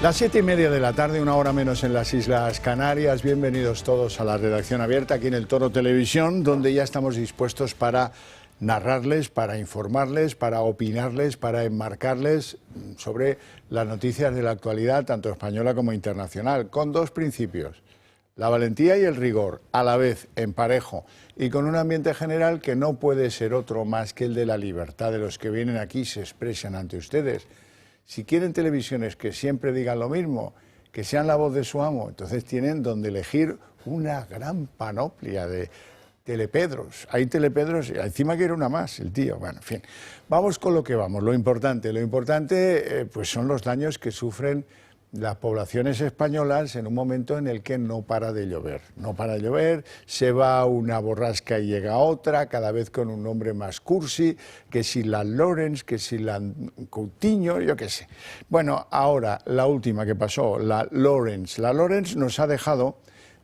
Las 7:30 de la tarde, una hora menos en las Islas Canarias. Bienvenidos todos a la redacción abierta aquí en el Toro Televisión, donde ya estamos dispuestos para narrarles, para informarles, para opinarles, para enmarcarles sobre las noticias de la actualidad, tanto española como internacional, con dos principios: la valentía y el rigor, a la vez, en parejo, y con un ambiente general que no puede ser otro más que el de la libertad de los que vienen aquí y se expresan ante ustedes. Si quieren televisiones que siempre digan lo mismo, que sean la voz de su amo, entonces tienen donde elegir una gran panoplia de telepedros. Hay telepedros, y encima quiere una más, el tío. Bueno, en fin, vamos con lo que vamos. Lo importante pues son los daños que sufren las poblaciones españolas en un momento en el que no para de llover. No para de llover, se va una borrasca y llega otra, cada vez con un nombre más cursi, que si la Lawrence, que si la Coutinho, yo qué sé. Bueno, ahora, la última que pasó, la Lawrence. La Lawrence nos ha dejado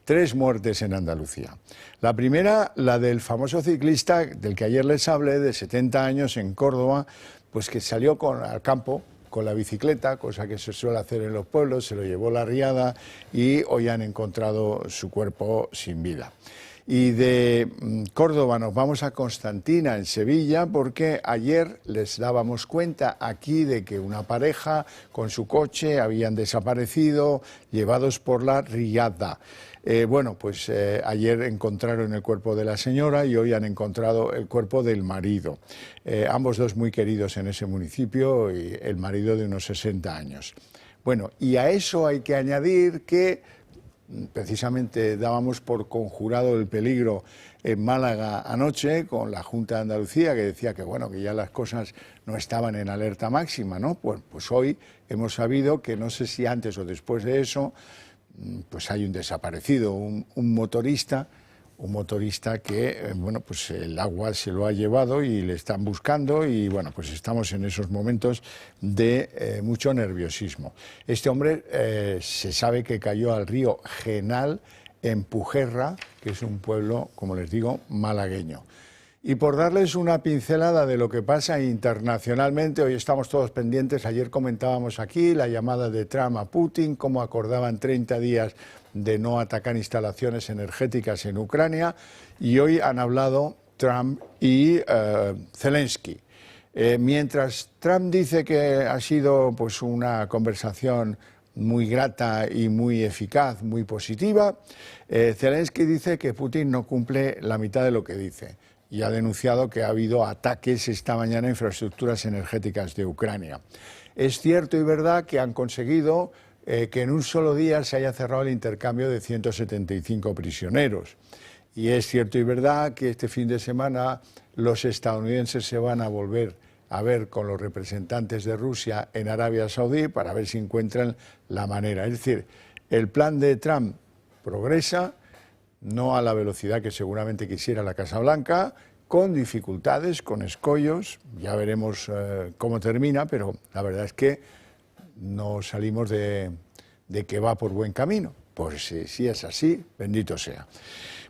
3 muertes en Andalucía. La primera, la del famoso ciclista, del que ayer les hablé, de 70 años en Córdoba, pues que salió al campo con la bicicleta, cosa que se suele hacer en los pueblos, se lo llevó la riada y hoy han encontrado su cuerpo sin vida. Y de Córdoba nos vamos a Constantina, en Sevilla, porque ayer les dábamos cuenta aquí de que una pareja con su coche habían desaparecido, llevados por la riada. Ayer encontraron el cuerpo de la señora y hoy han encontrado el cuerpo del marido. Ambos dos muy queridos en ese municipio, y el marido de unos 60 años. Bueno, y a eso hay que añadir que precisamente dábamos por conjurado el peligro en Málaga anoche con la Junta de Andalucía, que decía que bueno, que ya las cosas no estaban en alerta máxima, ¿no? Pues hoy hemos sabido que no sé si antes o después de eso, pues hay un desaparecido, un motorista que, pues el agua se lo ha llevado y le están buscando y, bueno, pues estamos en esos momentos de mucho nerviosismo. Este hombre se sabe que cayó al río Genal en Pujerra, que es un pueblo, como les digo, malagueño. Y por darles una pincelada de lo que pasa internacionalmente, hoy estamos todos pendientes. Ayer comentábamos aquí la llamada de Trump a Putin, cómo acordaban 30 días de no atacar instalaciones energéticas en Ucrania, y hoy han hablado Trump y Zelensky. Mientras Trump dice que ha sido pues una conversación muy grata y muy eficaz, muy positiva, Zelensky dice que Putin no cumple la mitad de lo que dice, y ha denunciado que ha habido ataques esta mañana a infraestructuras energéticas de Ucrania. Es cierto y verdad que han conseguido que en un solo día se haya cerrado el intercambio de 175 prisioneros. Y es cierto y verdad que este fin de semana los estadounidenses se van a volver a ver con los representantes de Rusia en Arabia Saudí para ver si encuentran la manera. Es decir, el plan de Trump progresa, no a la velocidad que seguramente quisiera la Casa Blanca, con dificultades, con escollos. Ya veremos cómo termina, pero la verdad es que no salimos de que va por buen camino. Pues si es así, bendito sea.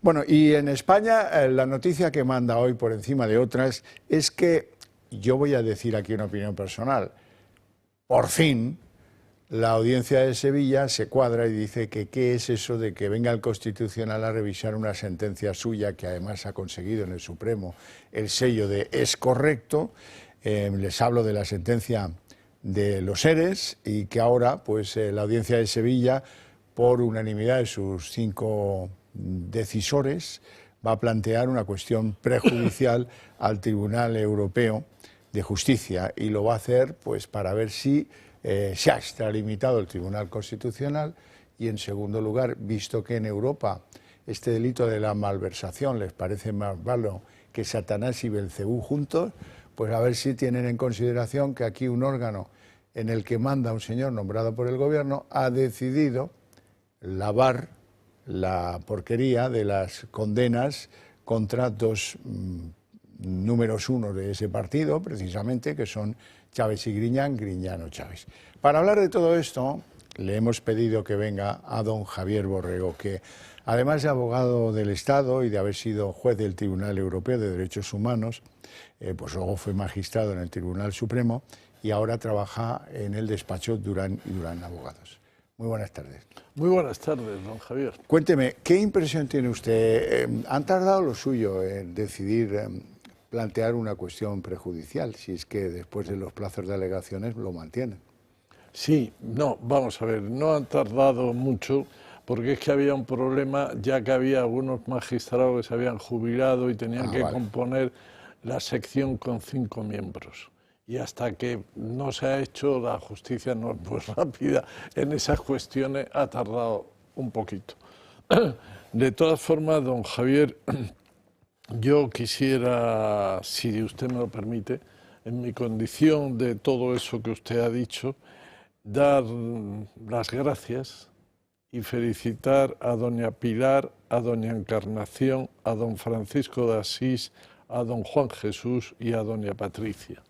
Bueno, y en España la noticia que manda hoy por encima de otras es que, yo voy a decir aquí una opinión personal, por fin la Audiencia de Sevilla se cuadra y dice que qué es eso de que venga el Constitucional a revisar una sentencia suya, que además ha conseguido en el Supremo el sello de es correcto. Les hablo de la sentencia de los ERES, y que ahora pues la Audiencia de Sevilla, por unanimidad de sus 5 decisores, va a plantear una cuestión prejudicial al Tribunal Europeo de Justicia, y lo va a hacer pues para ver si se ha extralimitado el Tribunal Constitucional, y en segundo lugar, visto que en Europa este delito de la malversación les parece más malo que Satanás y Belcebú juntos, pues a ver si tienen en consideración que aquí un órgano en el que manda un señor nombrado por el gobierno ha decidido lavar la porquería de las condenas contra 2 números 1 de ese partido, precisamente, que son Chávez y Griñán, Griñán o Chávez. Para hablar de todo esto, le hemos pedido que venga a don Javier Borrego, que además de abogado del Estado y de haber sido juez del Tribunal Europeo de Derechos Humanos, pues luego fue magistrado en el Tribunal Supremo y ahora trabaja en el despacho Durán y Durán Abogados. Muy buenas tardes. Muy buenas tardes, don Javier. Cuénteme, ¿qué impresión tiene usted? ¿Han tardado lo suyo en decidir plantear una cuestión prejudicial, si es que después de los plazos de alegaciones lo mantienen? Sí, no, vamos a ver, no han tardado mucho porque es que había un problema, ya que había algunos magistrados que se habían jubilado y tenían que componer la sección con 5 miembros. Y hasta que no se ha hecho, la justicia no es muy rápida en esas cuestiones, ha tardado un poquito. De todas formas, don Javier, yo quisiera, si usted me lo permite, en mi condición de todo eso que usted ha dicho, dar las gracias y felicitar a doña Pilar, a doña Encarnación, a don Francisco de Asís, a don Juan Jesús y a doña Patricia.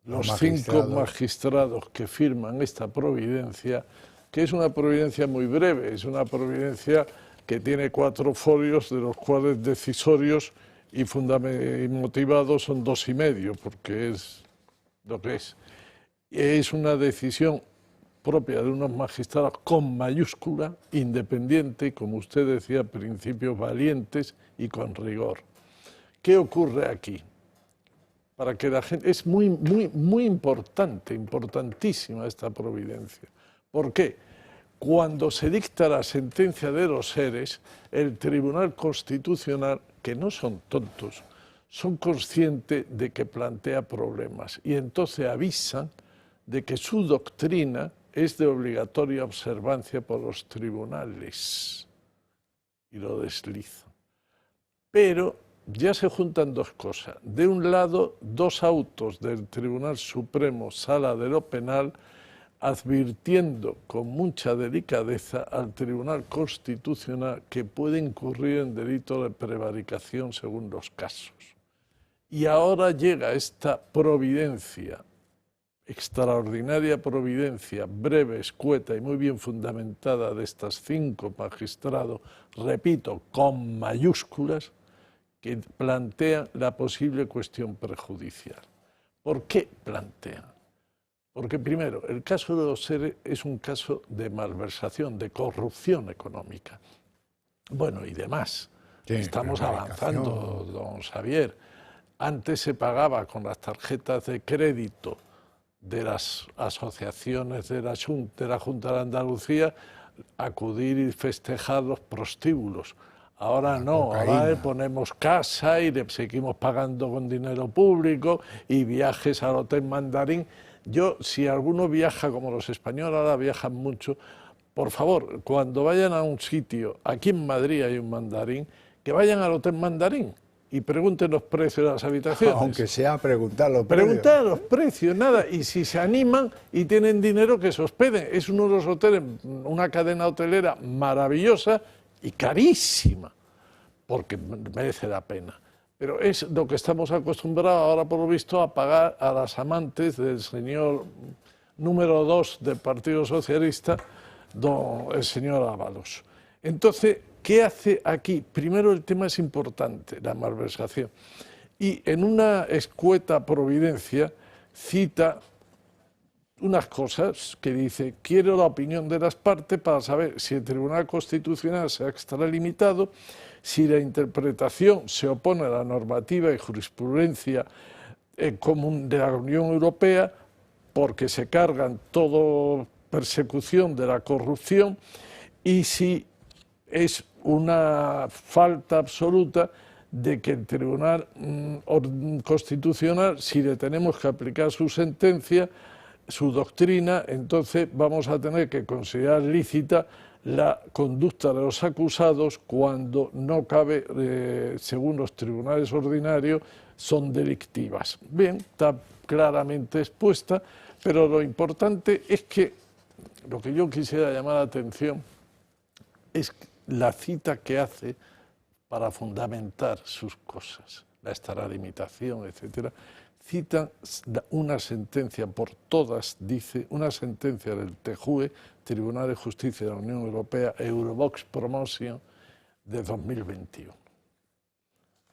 Los 5 magistrados que firman esta providencia, que es una providencia muy breve, es una providencia que tiene 4 folios, de los cuales decisorios y motivados son 2 y medio, porque es lo que es. Es una decisión propia de unos magistrados con mayúscula, independiente, como usted decía, principios valientes y con rigor. ¿Qué ocurre aquí? Para que la gente, es muy importante, importantísima esta providencia. ¿Por qué? Cuando se dicta la sentencia de los seres, el Tribunal Constitucional, que no son tontos, son conscientes de que plantea problemas y entonces avisan de que su doctrina es de obligatoria observancia por los tribunales y lo deslizan. Pero ya se juntan 2 cosas. De un lado, 2 autos del Tribunal Supremo, Sala de lo Penal, advirtiendo con mucha delicadeza al Tribunal Constitucional que puede incurrir en delito de prevaricación según los casos. Y ahora llega esta providencia, extraordinaria providencia, breve, escueta y muy bien fundamentada de estas 5 magistrados, repito, con mayúsculas, que plantean la posible cuestión prejudicial. ¿Por qué plantean? Porque primero, el caso de los seres es un caso de malversación, de corrupción económica. Bueno, y demás. Estamos avanzando, don Xavier. Antes se pagaba con las tarjetas de crédito de las asociaciones de la Junta de Andalucía, acudir y festejar los prostíbulos. Ahora no, ahora le ponemos casa y le seguimos pagando con dinero público y viajes al Hotel Mandarín. Yo, si alguno viaja, como los españoles ahora viajan mucho, por favor, cuando vayan a un sitio, aquí en Madrid hay un Mandarín, que vayan al Hotel Mandarín y pregunten los precios de las habitaciones. Aunque sea preguntar los precios. Preguntar los precios, nada. Y si se animan y tienen dinero, que se hospeden. Es uno de los hoteles, una cadena hotelera maravillosa y carísima, porque merece la pena. Pero es lo que estamos acostumbrados ahora, por lo visto, a pagar a las amantes del señor número 2 del Partido Socialista, el señor Ábalos. Entonces, ¿qué hace aquí? Primero, el tema es importante, la malversación. Y en una escueta providencia cita unas cosas que dice: quiero la opinión de las partes para saber si el Tribunal Constitucional se ha extralimitado, si la interpretación se opone a la normativa y jurisprudencia común de la Unión Europea, porque se cargan toda persecución de la corrupción, y si es una falta absoluta de que el Tribunal Constitucional, si le tenemos que aplicar su sentencia, su doctrina, entonces vamos a tener que considerar lícita la conducta de los acusados cuando no cabe, según los tribunales ordinarios, son delictivas. Bien, está claramente expuesta, pero lo importante es que lo que yo quisiera llamar la atención es la cita que hace para fundamentar sus cosas, la extralimitación, etcétera. Citan una sentencia por todas, dice, una sentencia del TJUE, Tribunal de Justicia de la Unión Europea, Eurobox Promotion, de 2021.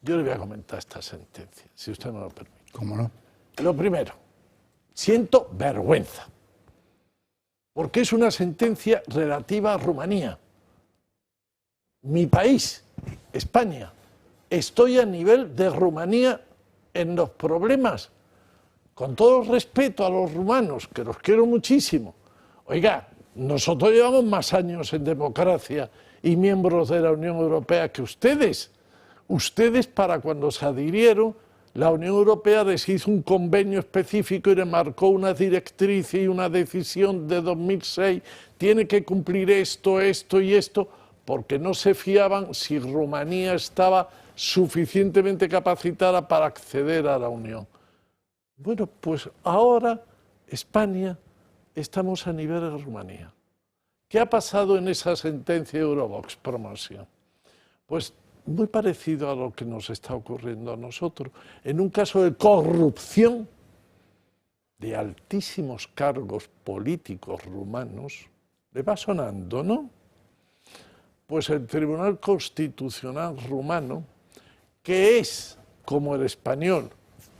Yo le voy a comentar esta sentencia, si usted me lo permite. ¿Cómo no? Lo primero, siento vergüenza. porque es una sentencia relativa a Rumanía. Mi país, España, estoy a nivel de Rumanía en los problemas, con todo el respeto a los rumanos, que los quiero muchísimo. Oiga, nosotros llevamos más años en democracia y miembros de la Unión Europea que ustedes. Ustedes, para cuando se adhirieron, la Unión Europea les hizo un convenio específico y le marcó una directriz y una decisión de 2006, tiene que cumplir esto, esto y esto, porque no se fiaban si Rumanía estaba suficientemente capacitada para acceder a la Unión. Bueno, pues ahora España estamos a nivel de Rumanía. ¿Qué ha pasado en esa sentencia Eurovox Promotion? Pues muy parecido a lo que nos está ocurriendo a nosotros. En un caso de corrupción de altísimos cargos políticos rumanos, le va sonando, ¿no? Pues el Tribunal Constitucional rumano, que es como el español,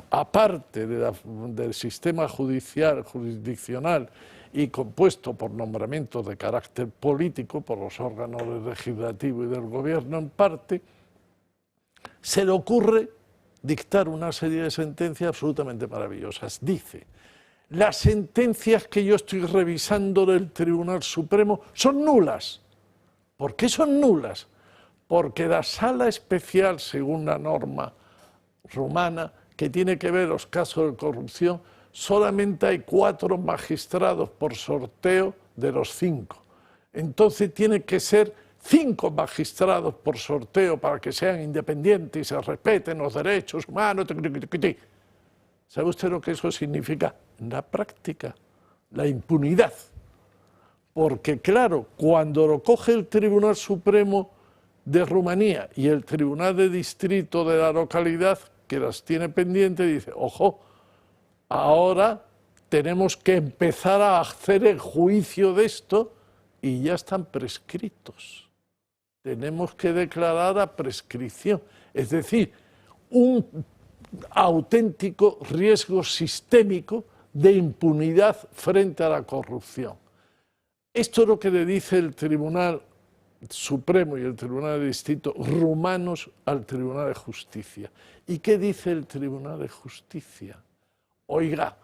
aparte del sistema jurisdiccional y compuesto por nombramientos de carácter político por los órganos del legislativo y del gobierno en parte, se le ocurre dictar una serie de sentencias absolutamente maravillosas. Dice, las sentencias que yo estoy revisando del Tribunal Supremo son nulas. ¿Por qué son nulas? Porque la sala especial, según la norma rumana, que tiene que ver los casos de corrupción, solamente hay 4 magistrados por sorteo de los 5. Entonces tiene que ser 5 magistrados por sorteo para que sean independientes y se respeten los derechos humanos. ¿Sabe usted lo que eso significa? En la práctica, la impunidad. Porque claro, cuando lo coge el Tribunal Supremo de Rumanía y el Tribunal de Distrito de la localidad, que las tiene pendientes, dice, ojo, ahora tenemos que empezar a hacer el juicio de esto y ya están prescritos. Tenemos que declarar a prescripción. Es decir, un auténtico riesgo sistémico de impunidad frente a la corrupción. Esto es lo que le dice el Tribunal Supremo y el Tribunal de Distrito rumanos al Tribunal de Justicia. ¿Y qué dice el Tribunal de Justicia? Oiga,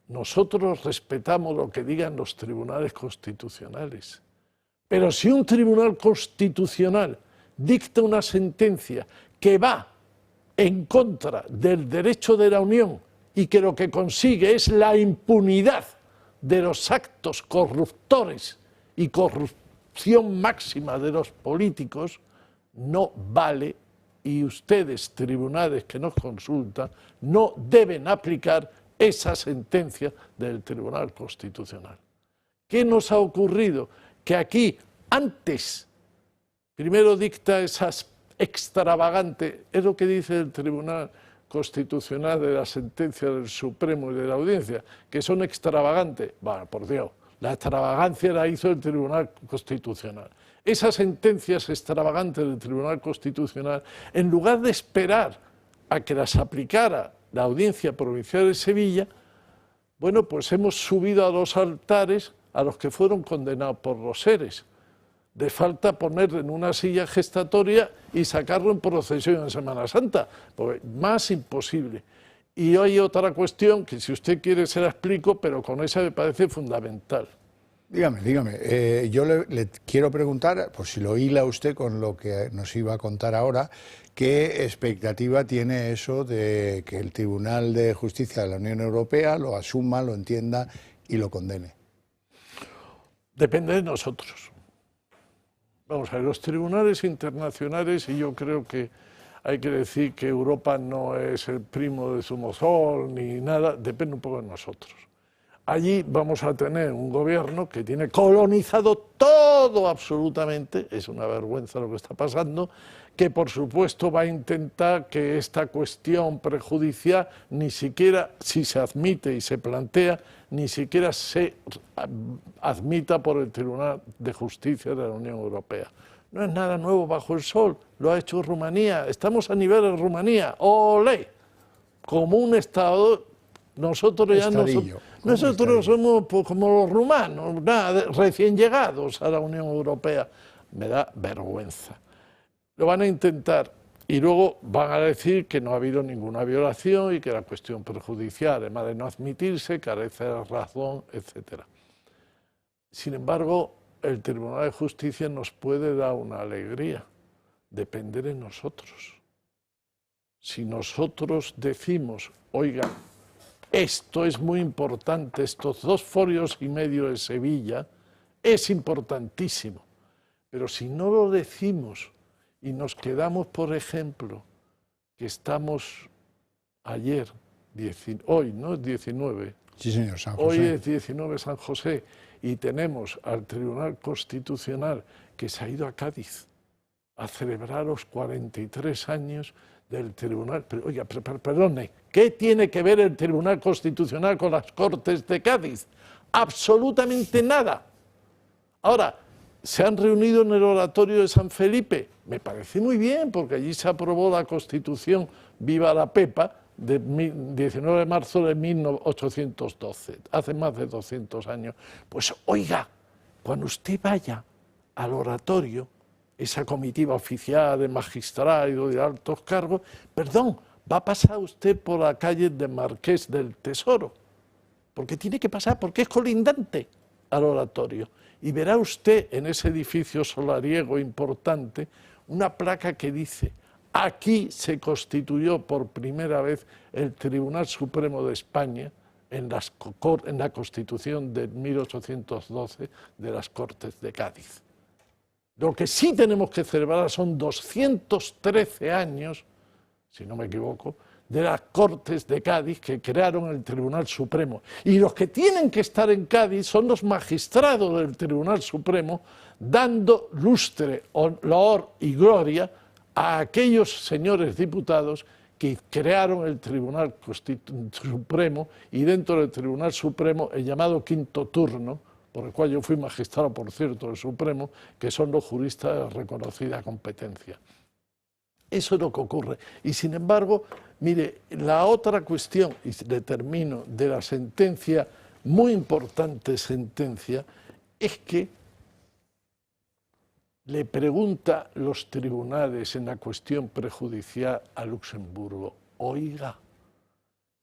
nosotros respetamos lo que digan los tribunales constitucionales, pero si un tribunal constitucional dicta una sentencia que va en contra del derecho de la Unión y que lo que consigue es la impunidad de los actos corruptores y corrupción máxima de los políticos, no vale, y ustedes, tribunales que nos consultan, no deben aplicar esa sentencia del Tribunal Constitucional. ¿Qué nos ha ocurrido? Que aquí, antes, primero dicta esas extravagantes, es lo que dice el Tribunal Constitucional de la sentencia del Supremo y de la Audiencia, que son extravagantes. Bueno, por Dios, la extravagancia la hizo el Tribunal Constitucional. Esas sentencias extravagantes del Tribunal Constitucional, en lugar de esperar a que las aplicara la Audiencia Provincial de Sevilla, bueno, pues hemos subido a los altares a los que fueron condenados por los seres. De falta ponerle en una silla gestatoria y sacarlo en procesión en Semana Santa, porque más imposible. Y hay otra cuestión que si usted quiere se la explico, pero con esa me parece fundamental. Dígame, yo le quiero preguntar, por si lo hila usted con lo que nos iba a contar ahora, ¿qué expectativa tiene eso de que el Tribunal de Justicia de la Unión Europea lo asuma, lo entienda y lo condene? Depende de nosotros. Vamos a ver, los tribunales internacionales, y yo creo que hay que decir que Europa no es el primo de Somozol ni nada, depende un poco de nosotros. Allí vamos a tener un gobierno que tiene colonizado todo absolutamente, es una vergüenza lo que está pasando, que por supuesto va a intentar que esta cuestión prejudicial ni siquiera, si se admite y se plantea, ni siquiera se admita por el Tribunal de Justicia de la Unión Europea. No es nada nuevo bajo el sol, lo ha hecho Rumanía, estamos a nivel de Rumanía, ¡olé! Como un Estado Nosotros ya nosotros somos pues, como los rumanos, recién llegados a la Unión Europea. Me da vergüenza. Lo van a intentar y luego van a decir que no ha habido ninguna violación y que la cuestión perjudicial, además de no admitirse, carece de razón, etc. Sin embargo, el Tribunal de Justicia nos puede dar una alegría, depende de nosotros. Si nosotros decimos, oiga, esto es muy importante, estos 2,5 folios de Sevilla es importantísimo, pero si no lo decimos y nos quedamos, por ejemplo, que estamos ayer, hoy, ¿no? Es 19. Sí, señor, San José. Hoy es 19 San José y tenemos al Tribunal Constitucional que se ha ido a Cádiz a celebrar los 43 años del Tribunal. Pero, oiga, perdone, ¿qué tiene que ver el Tribunal Constitucional con las Cortes de Cádiz? Absolutamente nada. Ahora, ¿se han reunido en el oratorio de San Felipe? Me parece muy bien, porque allí se aprobó la Constitución Viva la Pepa, de 19 de marzo de 1812, hace más de 200 años. Pues oiga, cuando usted vaya al oratorio, esa comitiva oficial de magistrados y de altos cargos, perdón, va a pasar usted por la calle de Marqués del Tesoro, porque tiene que pasar, porque es colindante al oratorio. Y verá usted en ese edificio solariego importante una placa que dice: aquí se constituyó por primera vez el Tribunal Supremo de España en la Constitución de 1812 de las Cortes de Cádiz. Lo que sí tenemos que celebrar son 213 años, si no me equivoco, de las Cortes de Cádiz que crearon el Tribunal Supremo. Y los que tienen que estar en Cádiz son los magistrados del Tribunal Supremo, dando lustre, loor y gloria a aquellos señores diputados que crearon el Tribunal Supremo y dentro del Tribunal Supremo el llamado quinto turno, por el cual yo fui magistrado, por cierto, del Supremo, que son los juristas de reconocida competencia. Eso es lo que ocurre. Y sin embargo, mire, la otra cuestión, y le termino, de la sentencia, muy importante sentencia, es que le pregunta los tribunales en la cuestión prejudicial a Luxemburgo: oiga,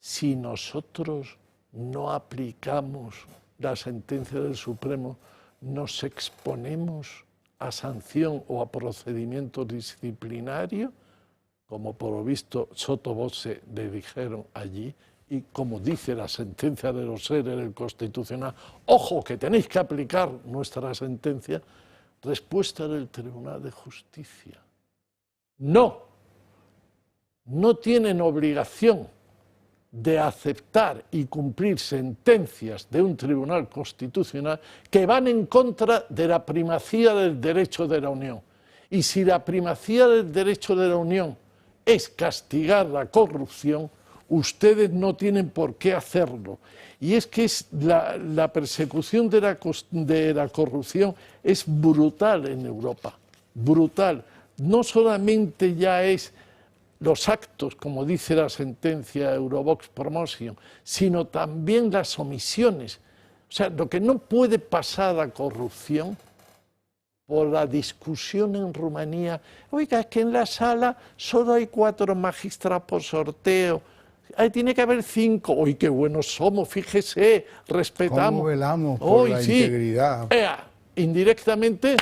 si nosotros no aplicamos la sentencia del Supremo, ¿nos exponemos a sanción o a procedimiento disciplinario? Como por lo visto sotto voce le dijeron allí, y como dice la sentencia de los seres del Constitucional, ojo que tenéis que aplicar nuestra sentencia. Respuesta del Tribunal de Justicia: no, no tienen obligación de aceptar y cumplir sentencias de un tribunal constitucional que van en contra de la primacía del derecho de la Unión. Y si la primacía del derecho de la Unión es castigar la corrupción, ustedes no tienen por qué hacerlo. Y es que la persecución de la corrupción es brutal en Europa, brutal. No solamente ya es los actos, como dice la sentencia Eurovox Promotion, sino también las omisiones. O sea, lo que no puede pasar a corrupción por la discusión en Rumanía. Oiga, es que en la sala solo hay 4 magistrados por sorteo. Ahí tiene que haber 5. ¡Uy, qué buenos somos! Fíjese, respetamos. ¿Cómo velamos por la integridad? Indirectamente,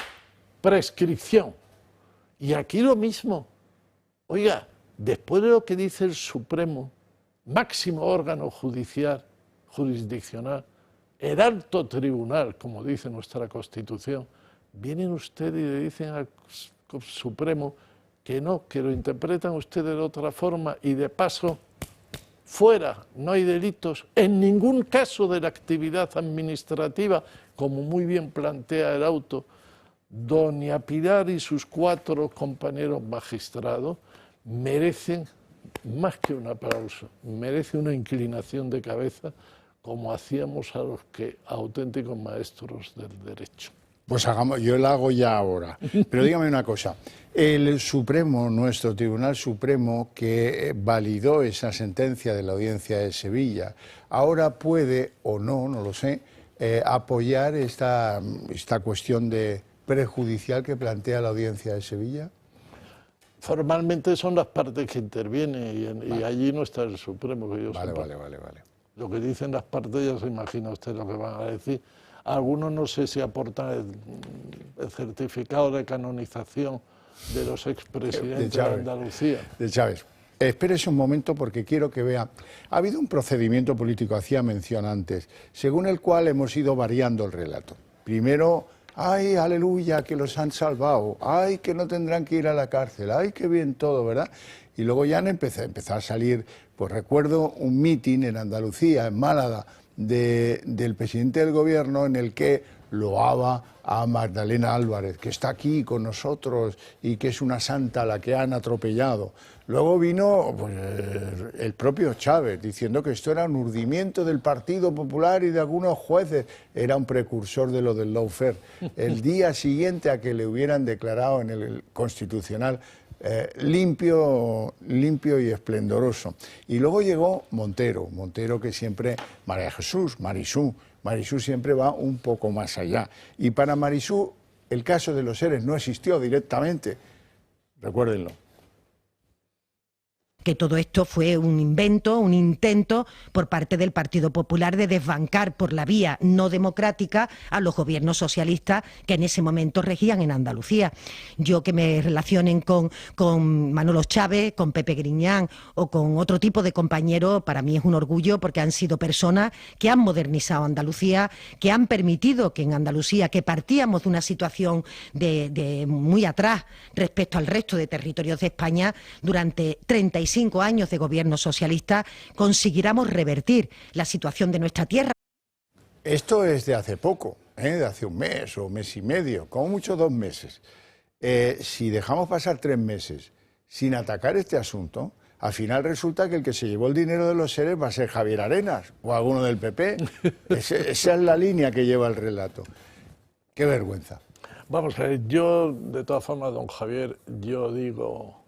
prescripción. Y aquí lo mismo. Oiga, después de lo que dice el Supremo, máximo órgano judicial, jurisdiccional, el alto tribunal, como dice nuestra Constitución, vienen ustedes y le dicen al Supremo que no, que lo interpretan ustedes de otra forma y de paso, fuera, no hay delitos en ningún caso de la actividad administrativa, como muy bien plantea el auto. Doña Pilar y sus 4 compañeros magistrados merecen más que un aplauso, merece una inclinación de cabeza como hacíamos a los auténticos maestros del derecho. Pues hagamos, yo la hago ya ahora. Pero dígame una cosa, el Supremo, nuestro Tribunal Supremo, que validó esa sentencia de la Audiencia de Sevilla, ahora puede, o no, no lo sé, apoyar esta cuestión de prejudicial que plantea la Audiencia de Sevilla. Formalmente son las partes que intervienen y allí no está el Supremo, que yo sepa. Vale. Lo que dicen las partes ya se imagina usted lo que van a decir. Algunos no sé si aportan el certificado de canonización de los expresidentes de Andalucía. De Chávez. Espérese un momento porque quiero que vea. Ha habido un procedimiento político, hacía mención antes, según el cual hemos ido variando el relato. Primero, ay, aleluya, que los han salvado, ay, que no tendrán que ir a la cárcel, ay, qué bien todo, ¿verdad? Y luego ya empezó a salir, pues recuerdo un mitin en Andalucía, en Málaga, del presidente del gobierno en el que loaba a Magdalena Álvarez, que está aquí con nosotros y que es una santa a la que han atropellado. Luego vino pues, el propio Chávez diciendo que esto era un urdimiento del Partido Popular y de algunos jueces. Era un precursor de lo del lawfare. El día siguiente a que le hubieran declarado en el Constitucional limpio y esplendoroso. Y luego llegó Montero que siempre, María Jesús, Marisú siempre va un poco más allá. Y para Marisú el caso de los ERES no existió directamente, recuérdenlo. Que todo esto fue un invento, un intento por parte del Partido Popular de desbancar por la vía no democrática a los gobiernos socialistas que en ese momento regían en Andalucía. Yo que me relacionen con Manolo Chávez, con Pepe Griñán o con otro tipo de compañeros, para mí es un orgullo porque han sido personas que han modernizado Andalucía, que han permitido que en Andalucía, que partíamos de una situación de muy atrás respecto al resto de territorios de España, durante 35 años de gobierno socialista consiguiéramos revertir la situación de nuestra tierra. Esto es de hace poco, de hace un mes o mes y medio, como mucho 2 meses. Si dejamos pasar 3 meses sin atacar este asunto, al final resulta que el que se llevó el dinero de los seres va a ser Javier Arenas o alguno del PP. Esa es la línea que lleva el relato. Qué vergüenza. Vamos a ver, yo de todas formas, don Javier, yo digo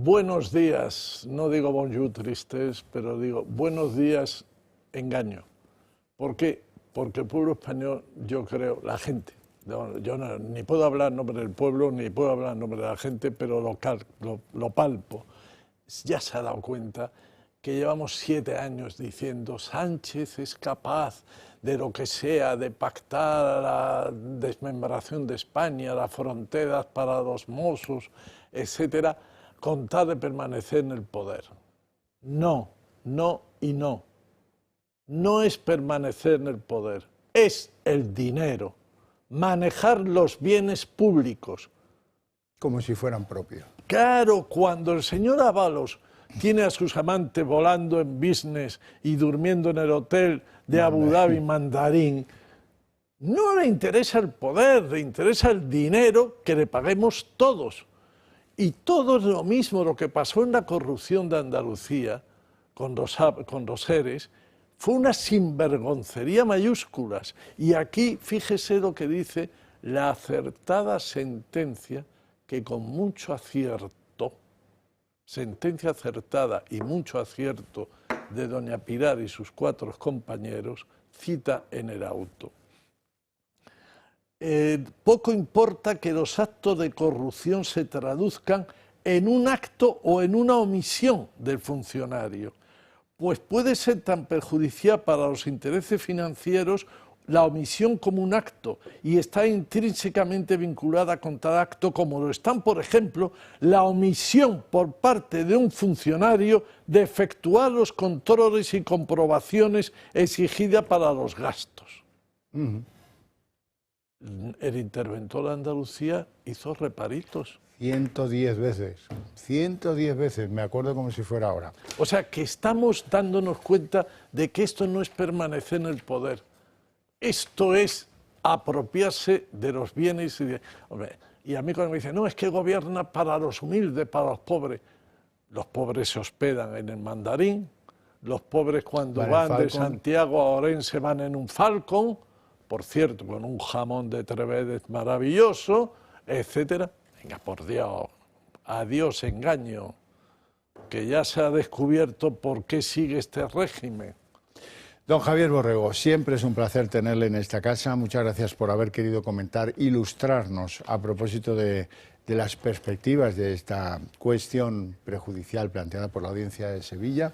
buenos días, no digo bonjour tristes, pero digo buenos días engaño. ¿Por qué? Porque el pueblo español, yo creo, la gente, yo ni puedo hablar en nombre del pueblo, ni puedo hablar en nombre de la gente, pero lo palpo, ya se ha dado cuenta que llevamos 7 años diciendo Sánchez es capaz de lo que sea, de pactar la desmembración de España, las fronteras para los mozos, etcétera, con tal de permanecer en el poder. No, no y no. No es permanecer en el poder, es el dinero, manejar los bienes públicos. Como si fueran propios. Claro, cuando el señor Ábalos tiene a sus amantes volando en business y durmiendo en el hotel de Abu Dhabi Mandarín, no le interesa el poder, le interesa el dinero que le paguemos todos. Y todo es lo mismo, lo que pasó en la corrupción de Andalucía con los seres, fue una sinvergoncería mayúsculas. Y aquí, fíjese lo que dice la acertada sentencia que con mucho acierto, sentencia acertada y mucho acierto de doña Pilar y sus 4 compañeros, cita en el auto. Poco importa que los actos de corrupción se traduzcan en un acto o en una omisión del funcionario, pues puede ser tan perjudicial para los intereses financieros la omisión como un acto y está intrínsecamente vinculada con tal acto como lo están, por ejemplo, la omisión por parte de un funcionario de efectuar los controles y comprobaciones exigidas para los gastos. El interventor de Andalucía hizo reparitos. 110 veces, 110 veces, me acuerdo como si fuera ahora. O sea, que estamos dándonos cuenta de que esto no es permanecer en el poder, esto es apropiarse de los bienes. Y a mí cuando me dicen, no, es que gobierna para los humildes, para los pobres se hospedan en el Mandarín, los pobres cuando van de Santiago a Orense van en un Falcon, por cierto, con un jamón de Trevedes maravilloso, etcétera. Venga, por Dios, adiós engaño, que ya se ha descubierto por qué sigue este régimen. Don Javier Borrego, siempre es un placer tenerle en esta casa. Muchas gracias por haber querido comentar, ilustrarnos a propósito de las perspectivas de esta cuestión prejudicial planteada por la Audiencia de Sevilla,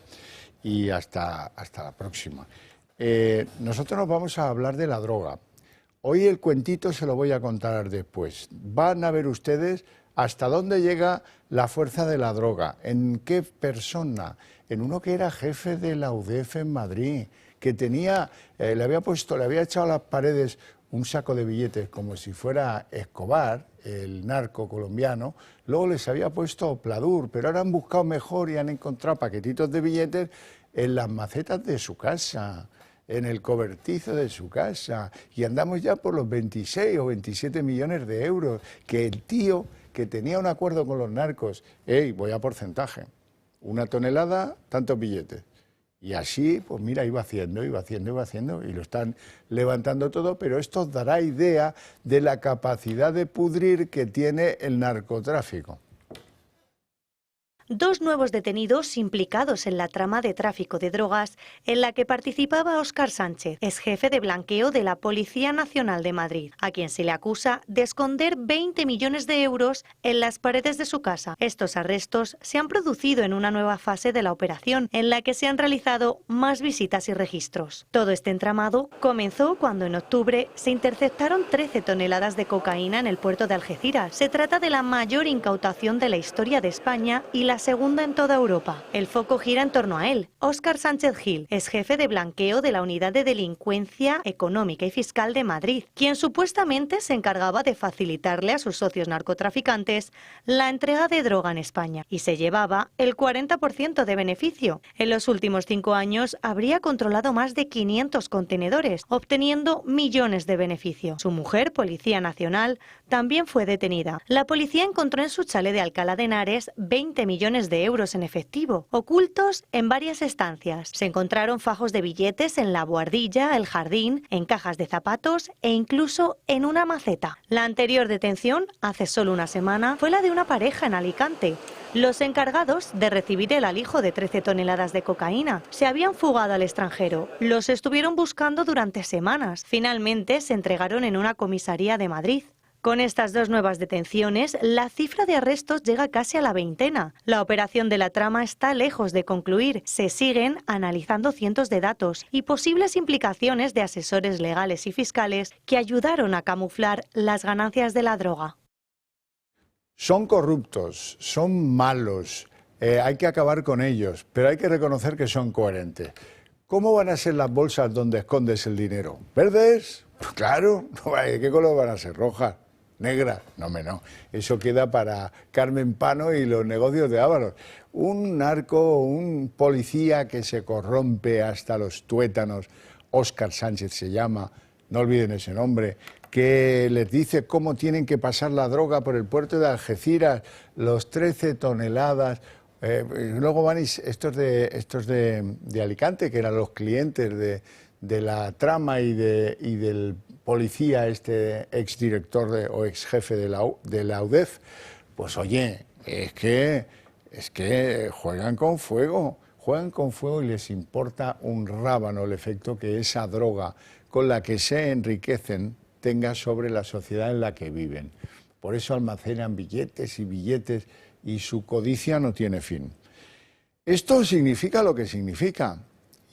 y hasta la próxima. Nosotros nos vamos a hablar de la droga. Hoy el cuentito se lo voy a contar después. Van a ver ustedes hasta dónde llega la fuerza de la droga, en qué persona, en uno que era jefe de la UDEF en Madrid, que tenía, le había echado a las paredes un saco de billetes como si fuera Escobar, el narco colombiano, luego les había puesto pladur, pero ahora han buscado mejor y han encontrado paquetitos de billetes en las macetas de su casa, en el cobertizo de su casa, y andamos ya por los 26 o 27 millones de euros, que el tío que tenía un acuerdo con los narcos, voy a porcentaje, 1 tonelada, tantos billetes. Y así, pues mira, iba haciendo, y lo están levantando todo, pero esto os dará idea de la capacidad de pudrir que tiene el narcotráfico. 2 nuevos detenidos implicados en la trama de tráfico de drogas en la que participaba Óscar Sánchez, ex jefe de blanqueo de la Policía Nacional de Madrid, a quien se le acusa de esconder 20 millones de euros en las paredes de su casa. Estos arrestos se han producido en una nueva fase de la operación, en la que se han realizado más visitas y registros. Todo este entramado comenzó cuando en octubre se interceptaron 13 toneladas de cocaína en el puerto de Algeciras. Se trata de la mayor incautación de la historia de España y la segunda en toda Europa. El foco gira en torno a él. Óscar Sánchez Gil es jefe de blanqueo de la Unidad de Delincuencia Económica y Fiscal de Madrid, quien supuestamente se encargaba de facilitarle a sus socios narcotraficantes la entrega de droga en España, y se llevaba el 40% de beneficio. En los últimos 5 años habría controlado más de 500 contenedores, obteniendo millones de beneficio. Su mujer, Policía Nacional, también fue detenida. La policía encontró en su chalet de Alcalá de Henares 20 millones de euros en efectivo, ocultos en varias estancias. Se encontraron fajos de billetes en la buhardilla, el jardín, en cajas de zapatos e incluso en una maceta. La anterior detención, hace solo una semana, fue la de una pareja en Alicante. Los encargados de recibir el alijo de 13 toneladas de cocaína se habían fugado al extranjero. Los estuvieron buscando durante semanas. Finalmente se entregaron en una comisaría de Madrid. Con estas 2 nuevas detenciones, la cifra de arrestos llega casi a la 20. La operación de la trama está lejos de concluir. Se siguen analizando cientos de datos y posibles implicaciones de asesores legales y fiscales que ayudaron a camuflar las ganancias de la droga. Son corruptos, son malos, hay que acabar con ellos, pero hay que reconocer que son coherentes. ¿Cómo van a ser las bolsas donde escondes el dinero? ¿Verdes? Pues claro, ¿qué color van a ser? ¿Rojas? ¿Negra? No, eso queda para Carmen Pano y los negocios de Ábalos. Un narco, un policía que se corrompe hasta los tuétanos, Óscar Sánchez se llama, no olviden ese nombre, que les dice cómo tienen que pasar la droga por el puerto de Algeciras, los 13 toneladas. Luego van estos de Alicante, que eran los clientes de la trama y del policía, este exdirector o ex jefe de la UDEF, pues oye, es que juegan con fuego y les importa un rábano el efecto que esa droga con la que se enriquecen tenga sobre la sociedad en la que viven. Por eso almacenan billetes y billetes y su codicia no tiene fin. Esto significa lo que significa.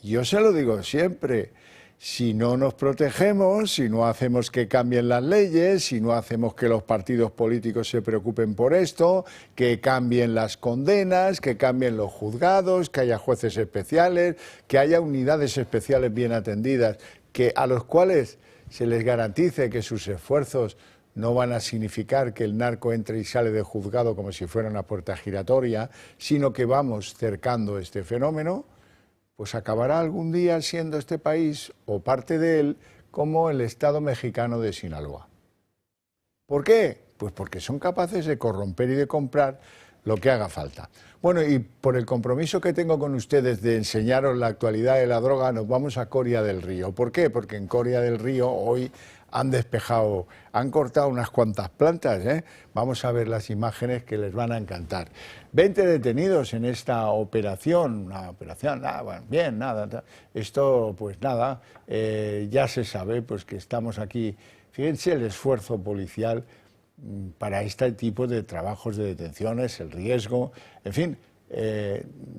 Yo se lo digo siempre. Si no nos protegemos, si no hacemos que cambien las leyes, si no hacemos que los partidos políticos se preocupen por esto, que cambien las condenas, que cambien los juzgados, que haya jueces especiales, que haya unidades especiales bien atendidas, a los cuales se les garantice que sus esfuerzos no van a significar que el narco entre y sale de juzgado como si fuera una puerta giratoria, sino que vamos cercando este fenómeno, pues acabará algún día siendo este país, o parte de él, como el Estado mexicano de Sinaloa. ¿Por qué? Pues porque son capaces de corromper y de comprar lo que haga falta. Bueno, y por el compromiso que tengo con ustedes de enseñaros la actualidad de la droga, nos vamos a Coria del Río. ¿Por qué? Porque en Coria del Río hoy han cortado unas cuantas plantas, ¿eh? Vamos a ver las imágenes que les van a encantar. 20 detenidos en esta operación, nada, bueno, bien, nada. Esto, pues nada, ya se sabe pues que estamos aquí. Fíjense el esfuerzo policial para este tipo de trabajos de detenciones, el riesgo, en fin,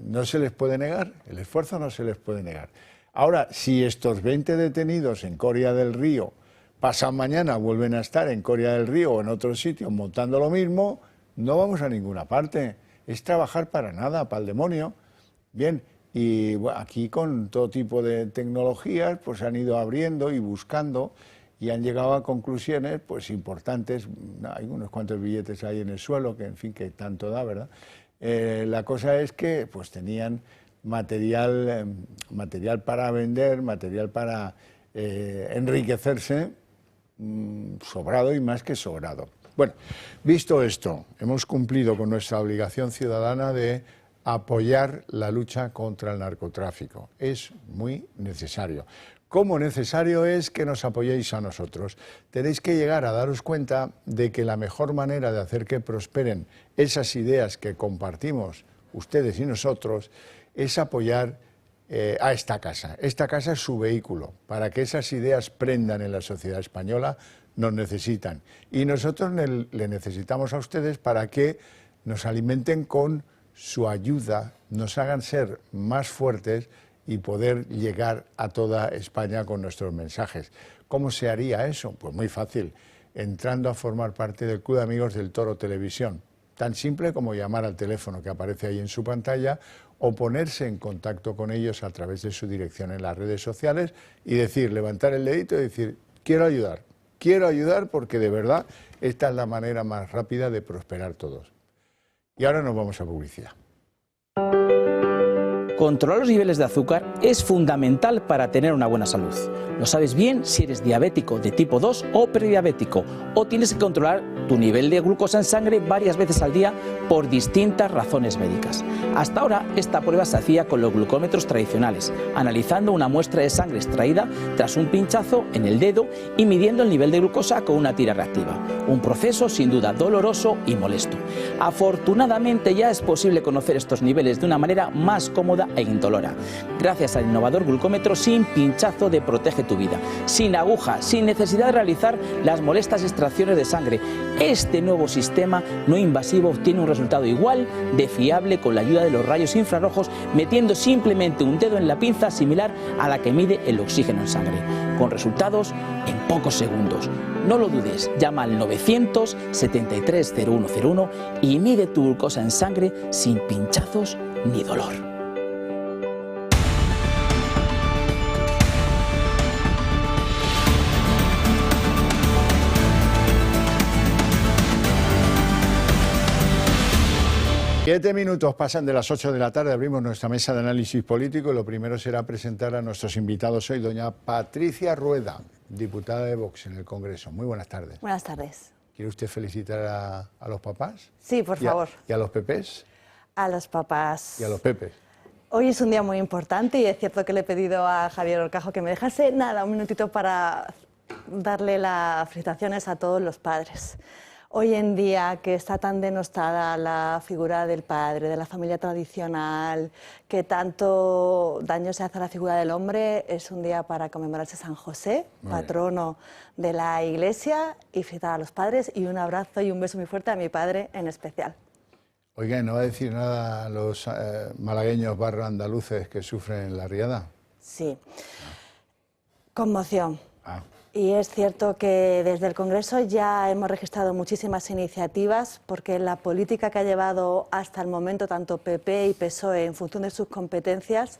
no se les puede negar, el esfuerzo no se les puede negar. Ahora, si estos 20 detenidos en Coria del Río pasado mañana vuelven a estar en Coria del Río o en otro sitio montando lo mismo, no vamos a ninguna parte. Es trabajar para nada, para el demonio. Bien, y bueno, aquí con todo tipo de tecnologías pues han ido abriendo y buscando y han llegado a conclusiones pues importantes. Hay unos cuantos billetes ahí en el suelo que, en fin, que tanto da, ¿verdad? La cosa es que pues tenían material para vender, material para enriquecerse, sobrado y más que sobrado. Bueno, visto esto, hemos cumplido con nuestra obligación ciudadana de apoyar la lucha contra el narcotráfico. Es muy necesario. Cómo necesario es que nos apoyéis a nosotros. Tenéis que llegar a daros cuenta de que la mejor manera de hacer que prosperen esas ideas que compartimos ustedes y nosotros es apoyar a esta casa. Esta casa es su vehículo. Para que esas ideas prendan en la sociedad española, nos necesitan. Y nosotros le necesitamos a ustedes para que nos alimenten con su ayuda, nos hagan ser más fuertes y poder llegar a toda España con nuestros mensajes. ¿Cómo se haría eso? Pues muy fácil, entrando a formar parte del Club de Amigos del Toro Televisión. Tan simple como llamar al teléfono que aparece ahí en su pantalla o ponerse en contacto con ellos a través de su dirección en las redes sociales y levantar el dedito y decir, quiero ayudar porque de verdad esta es la manera más rápida de prosperar todos. Y ahora nos vamos a publicidad. Controlar los niveles de azúcar es fundamental para tener una buena salud. Lo sabes bien si eres diabético de tipo 2 o prediabético, o tienes que controlar tu nivel de glucosa en sangre varias veces al día por distintas razones médicas. Hasta ahora esta prueba se hacía con los glucómetros tradicionales, analizando una muestra de sangre extraída tras un pinchazo en el dedo y midiendo el nivel de glucosa con una tira reactiva. Un proceso sin duda doloroso y molesto. Afortunadamente ya es posible conocer estos niveles de una manera más cómoda e indolora, gracias al innovador glucómetro sin pinchazo de Protege tu Vida, sin aguja, sin necesidad de realizar las molestas extracciones de sangre. Este nuevo sistema no invasivo obtiene un resultado igual de fiable con la ayuda de los rayos infrarrojos, metiendo simplemente un dedo en la pinza similar a la que mide el oxígeno en sangre, con resultados en pocos segundos. No lo dudes, llama al 973 0101 y mide tu glucosa en sangre sin pinchazos ni dolor. Siete minutos pasan de las 8 de la tarde, abrimos nuestra mesa de análisis político y lo primero será presentar a nuestros invitados hoy, doña Patricia Rueda, diputada de Vox en el Congreso. Muy buenas tardes. Buenas tardes. ¿Quiere usted felicitar a los papás? Sí, por favor. ¿Y a los pepés? A los papás. ¿Y a los pepes? Hoy es un día muy importante y es cierto que le he pedido a Javier Horcajo que me dejase un minutito para darle las felicitaciones a todos los padres. Hoy en día, que está tan denostada la figura del padre, de la familia tradicional, que tanto daño se hace a la figura del hombre, es un día para conmemorarse San José, patrono de la Iglesia, y felicitar a los padres, y un abrazo y un beso muy fuerte a mi padre en especial. Oiga, ¿no va a decir nada a los malagueños / andaluces que sufren la riada? Sí. Conmoción. Y es cierto que desde el Congreso ya hemos registrado muchísimas iniciativas porque la política que ha llevado hasta el momento tanto PP y PSOE en función de sus competencias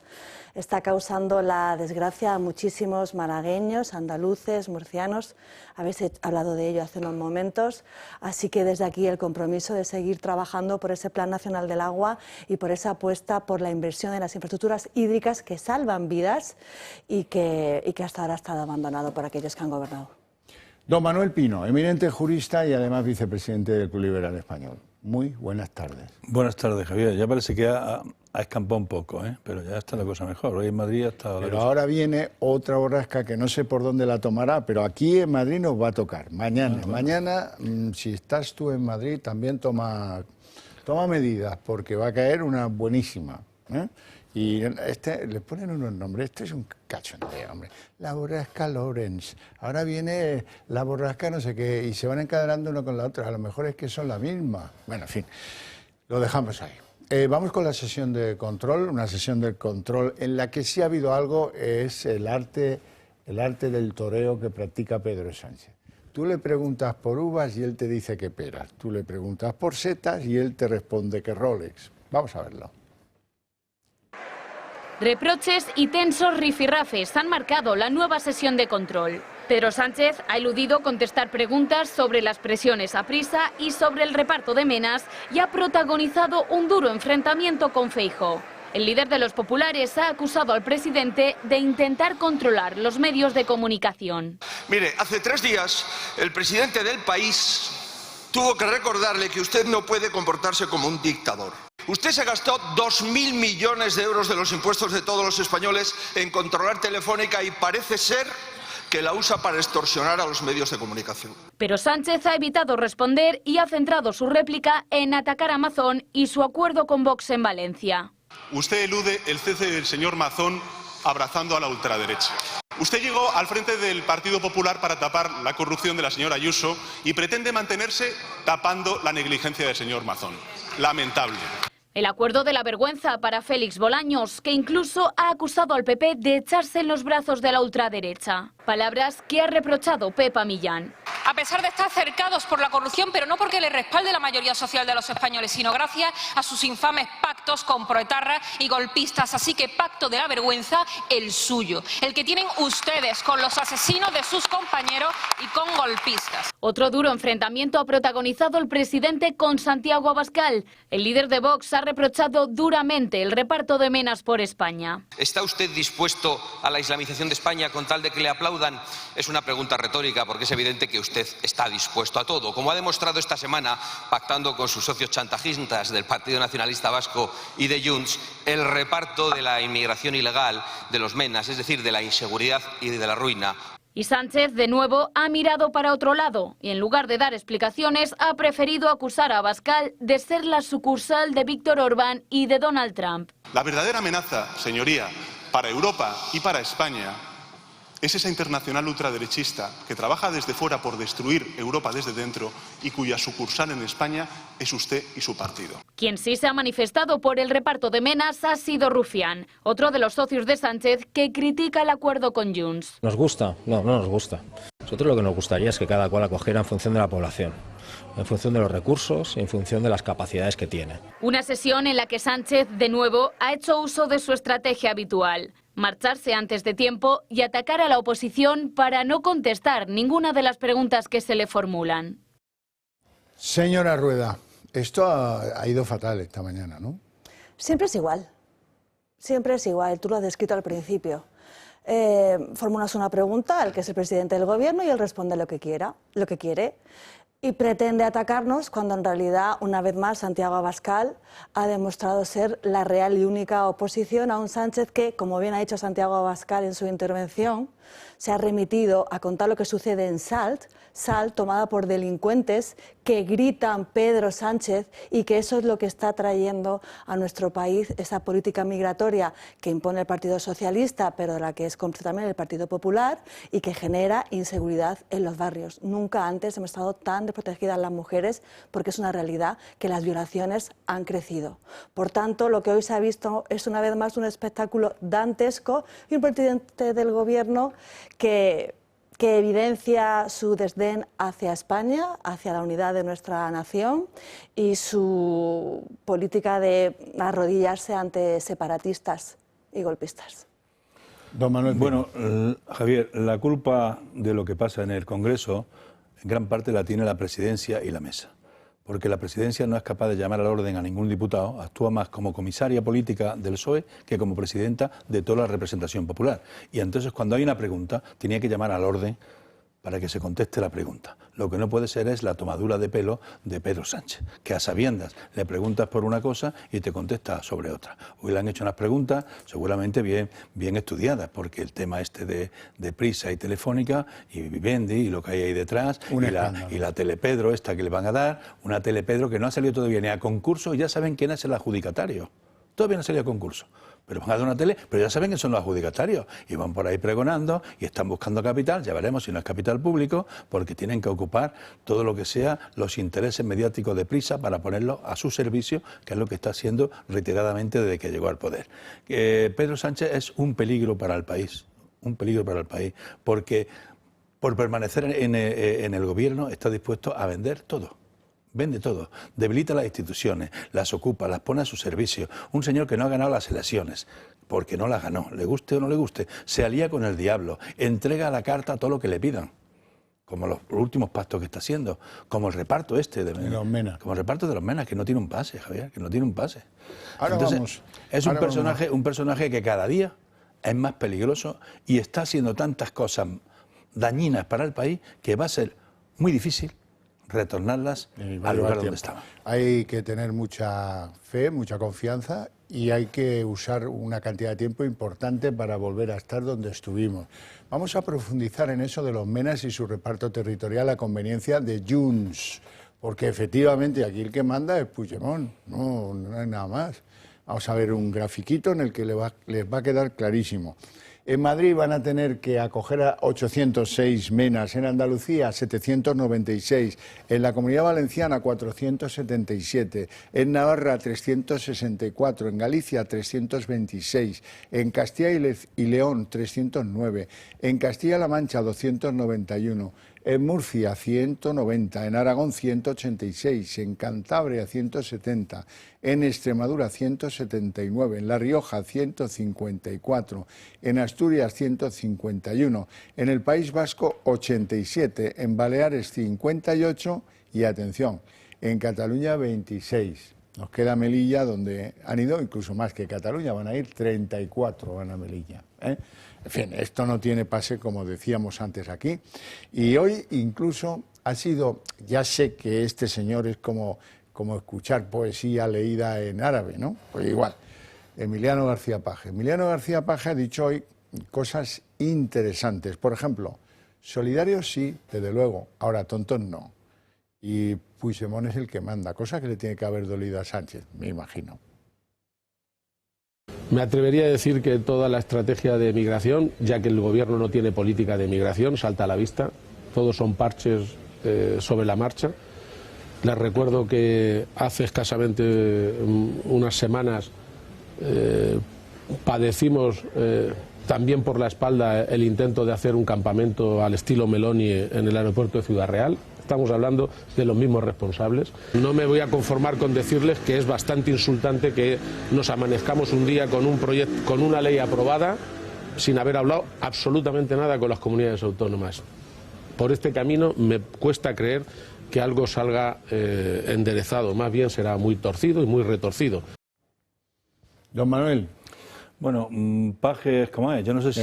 está causando la desgracia a muchísimos malagueños, andaluces, murcianos. Habéis hablado de ello hace unos momentos. Así que desde aquí el compromiso de seguir trabajando por ese Plan Nacional del Agua y por esa apuesta por la inversión en las infraestructuras hídricas que salvan vidas y que hasta ahora ha estado abandonado por aquellos que han gobernado. Don Manuel Pino, eminente jurista y además vicepresidente del Club Liberal Español. Muy buenas tardes. Buenas tardes, Javier. Ya parece que ha escampado un poco, pero ya está la cosa mejor. Hoy en Madrid ha estado... Pero ahora viene otra borrasca que no sé por dónde la tomará, pero aquí en Madrid nos va a tocar. Mañana, mañana, si estás tú en Madrid, también toma medidas, porque va a caer una buenísima. Y le ponen unos nombres, este es un cachondeo, hombre. La borrasca Lawrence, ahora viene la borrasca no sé qué, y se van encadenando uno con la otra, a lo mejor es que son la misma. Bueno, en fin, lo dejamos ahí. Vamos con la sesión de control, una sesión de control en la que sí ha habido algo, es el arte del toreo que practica Pedro Sánchez. Tú le preguntas por uvas y él te dice que peras, tú le preguntas por setas y él te responde que Rolex. Vamos a verlo. Reproches y tensos rifirrafes han marcado la nueva sesión de control. Pedro Sánchez ha eludido contestar preguntas sobre las presiones a prisa y sobre el reparto de menas y ha protagonizado un duro enfrentamiento con Feijóo. El líder de los populares ha acusado al presidente de intentar controlar los medios de comunicación. Mire, hace 3 días el presidente del país tuvo que recordarle que usted no puede comportarse como un dictador. Usted se gastó 2.000 millones de euros de los impuestos de todos los españoles en controlar Telefónica y parece ser que la usa para extorsionar a los medios de comunicación. Pero Sánchez ha evitado responder y ha centrado su réplica en atacar a Mazón y su acuerdo con Vox en Valencia. Usted elude el cese del señor Mazón abrazando a la ultraderecha. Usted llegó al frente del Partido Popular para tapar la corrupción de la señora Ayuso y pretende mantenerse tapando la negligencia del señor Mazón. Lamentable. El acuerdo de la vergüenza para Félix Bolaños, que incluso ha acusado al PP de echarse en los brazos de la ultraderecha. Palabras que ha reprochado Pepa Millán. A pesar de estar cercados por la corrupción, pero no porque le respalde la mayoría social de los españoles, sino gracias a sus infames pactos con proetarras y golpistas. Así que pacto de la vergüenza, el suyo. El que tienen ustedes con los asesinos de sus compañeros y con golpistas. Otro duro enfrentamiento ha protagonizado el presidente con Santiago Abascal. El líder de Vox ha reprochado duramente el reparto de menas por España. ¿Está usted dispuesto a la islamización de España con tal de que le aplaudan? Es una pregunta retórica porque es evidente que usted está dispuesto a todo, como ha demostrado esta semana pactando con sus socios chantajistas del Partido Nacionalista Vasco y de Junts el reparto de la inmigración ilegal, de los menas, es decir, de la inseguridad y de la ruina. Y Sánchez, de nuevo, ha mirado para otro lado y en lugar de dar explicaciones ha preferido acusar a Abascal de ser la sucursal de Víctor Orbán y de Donald Trump. La verdadera amenaza, señoría, para Europa y para España es esa internacional ultraderechista que trabaja desde fuera por destruir Europa desde dentro y cuya sucursal en España es usted y su partido. Quien sí se ha manifestado por el reparto de menas ha sido Rufián, otro de los socios de Sánchez que critica el acuerdo con Junts. ¿Nos gusta? No, no nos gusta. Nosotros lo que nos gustaría es que cada cual acogiera en función de la población, en función de los recursos y en función de las capacidades que tiene. Una sesión en la que Sánchez, de nuevo, ha hecho uso de su estrategia habitual. Marcharse antes de tiempo y atacar a la oposición para no contestar ninguna de las preguntas que se le formulan. Señora Rueda, esto ha ido fatal esta mañana, ¿no? Siempre es igual. Siempre es igual. Tú lo has descrito al principio. Formulas una pregunta al que es el presidente del gobierno y él responde lo que quiere. Y pretende atacarnos cuando en realidad, una vez más, Santiago Abascal ha demostrado ser la real y única oposición a un Sánchez que, como bien ha dicho Santiago Abascal en su intervención, se ha remitido a contar lo que sucede en Salt, tomada por delincuentes que gritan Pedro Sánchez y que eso es lo que está trayendo a nuestro país esa política migratoria que impone el Partido Socialista, pero de la que es cómplice también el Partido Popular y que genera inseguridad en los barrios. Nunca antes hemos estado tan desprotegidas las mujeres porque es una realidad que las violaciones han crecido. Por tanto, lo que hoy se ha visto es una vez más un espectáculo dantesco y un presidente del gobierno que evidencia su desdén hacia España, hacia la unidad de nuestra nación y su política de arrodillarse ante separatistas y golpistas. Don Manuel. Bueno, Javier, la culpa de lo que pasa en el Congreso en gran parte la tiene la presidencia y la mesa. Porque la presidencia no es capaz de llamar al orden a ningún diputado, actúa más como comisaria política del PSOE que como presidenta de toda la representación popular. Y entonces cuando hay una pregunta tenía que llamar al orden para que se conteste la pregunta. Lo que no puede ser es la tomadura de pelo de Pedro Sánchez, que a sabiendas le preguntas por una cosa y te contesta sobre otra. Hoy le han hecho unas preguntas seguramente bien estudiadas, porque el tema este de Prisa y Telefónica y Vivendi y lo que hay ahí detrás, y la Telepedro esta que le van a dar, una Telepedro que no ha salido todavía ni a concurso y ya saben quién es el adjudicatario. Todavía no ha salido a concurso. Pero van a dar una tele, pero ya saben que son los adjudicatarios y van por ahí pregonando y están buscando capital, ya veremos si no es capital público, porque tienen que ocupar todo lo que sea los intereses mediáticos de Prisa para ponerlo a su servicio, que es lo que está haciendo reiteradamente desde que llegó al poder. Pedro Sánchez es un peligro para el país, porque por permanecer en el gobierno está dispuesto a vender todo. Vende todo, debilita las instituciones, las ocupa, las pone a su servicio. Un señor que no ha ganado las elecciones, porque no las ganó, le guste o no le guste, se alía con el diablo, entrega a la carta todo lo que le pidan, como los últimos pactos que está haciendo, como el reparto este de los Menas. Como el reparto de los Menas, que no tiene un pase, Javier, que no tiene un pase. Ahora entonces, es un personaje que cada día es más peligroso y está haciendo tantas cosas dañinas para el país que va a ser muy difícil retornarlas al lugar donde estaban. Hay que tener mucha fe, mucha confianza y hay que usar una cantidad de tiempo importante para volver a estar donde estuvimos. Vamos a profundizar en eso de los Menas y su reparto territorial a conveniencia de Junts, porque efectivamente aquí el que manda es Puigdemont, no hay nada más. Vamos a ver un grafiquito en el que les va a quedar clarísimo. En Madrid van a tener que acoger a 806 menas, en Andalucía 796, en la Comunidad Valenciana 477, en Navarra 364, en Galicia 326, en Castilla y León 309, en Castilla-La Mancha 291, en Murcia 190, en Aragón 186, en Cantabria 170, en Extremadura 179, en La Rioja 154, en Asturias 151, en el País Vasco 87, en Baleares 58 y, atención, en Cataluña 26. Nos queda Melilla, donde han ido incluso más que Cataluña, van a ir 34, van a Melilla. En fin, esto no tiene pase, como decíamos antes aquí. Y hoy incluso ha sido, ya sé que este señor es como escuchar poesía leída en árabe, ¿no? Pues igual, Emiliano García Paje. Emiliano García Paje ha dicho hoy cosas interesantes. Por ejemplo, solidarios sí, desde luego, ahora tontos no. Y Puigdemont es el que manda, cosa que le tiene que haber dolido a Sánchez, me imagino. Me atrevería a decir que toda la estrategia de migración, ya que el gobierno no tiene política de migración, salta a la vista. Todos son parches sobre la marcha. Les recuerdo que hace escasamente unas semanas padecimos también por la espalda el intento de hacer un campamento al estilo Meloni en el aeropuerto de Ciudad Real. Estamos hablando de los mismos responsables. No me voy a conformar con decirles que es bastante insultante que nos amanezcamos un día con un proyecto, con una ley aprobada, sin haber hablado absolutamente nada con las comunidades autónomas. Por este camino me cuesta creer que algo salga enderezado, más bien será muy torcido y muy retorcido. Don Manuel. Bueno, Paje es como es, yo no sé si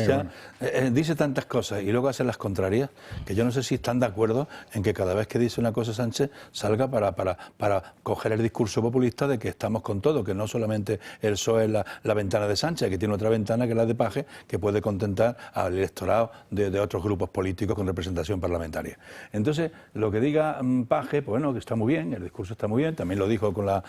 dice tantas cosas y luego hace las contrarias, que yo no sé si están de acuerdo en que cada vez que dice una cosa Sánchez salga para coger el discurso populista de que estamos con todo, que no solamente el PSOE es la ventana de Sánchez, que tiene otra ventana que es la de Paje, que puede contentar al electorado de otros grupos políticos con representación parlamentaria. Entonces, lo que diga Paje, pues bueno, que está muy bien, el discurso está muy bien, también lo dijo con la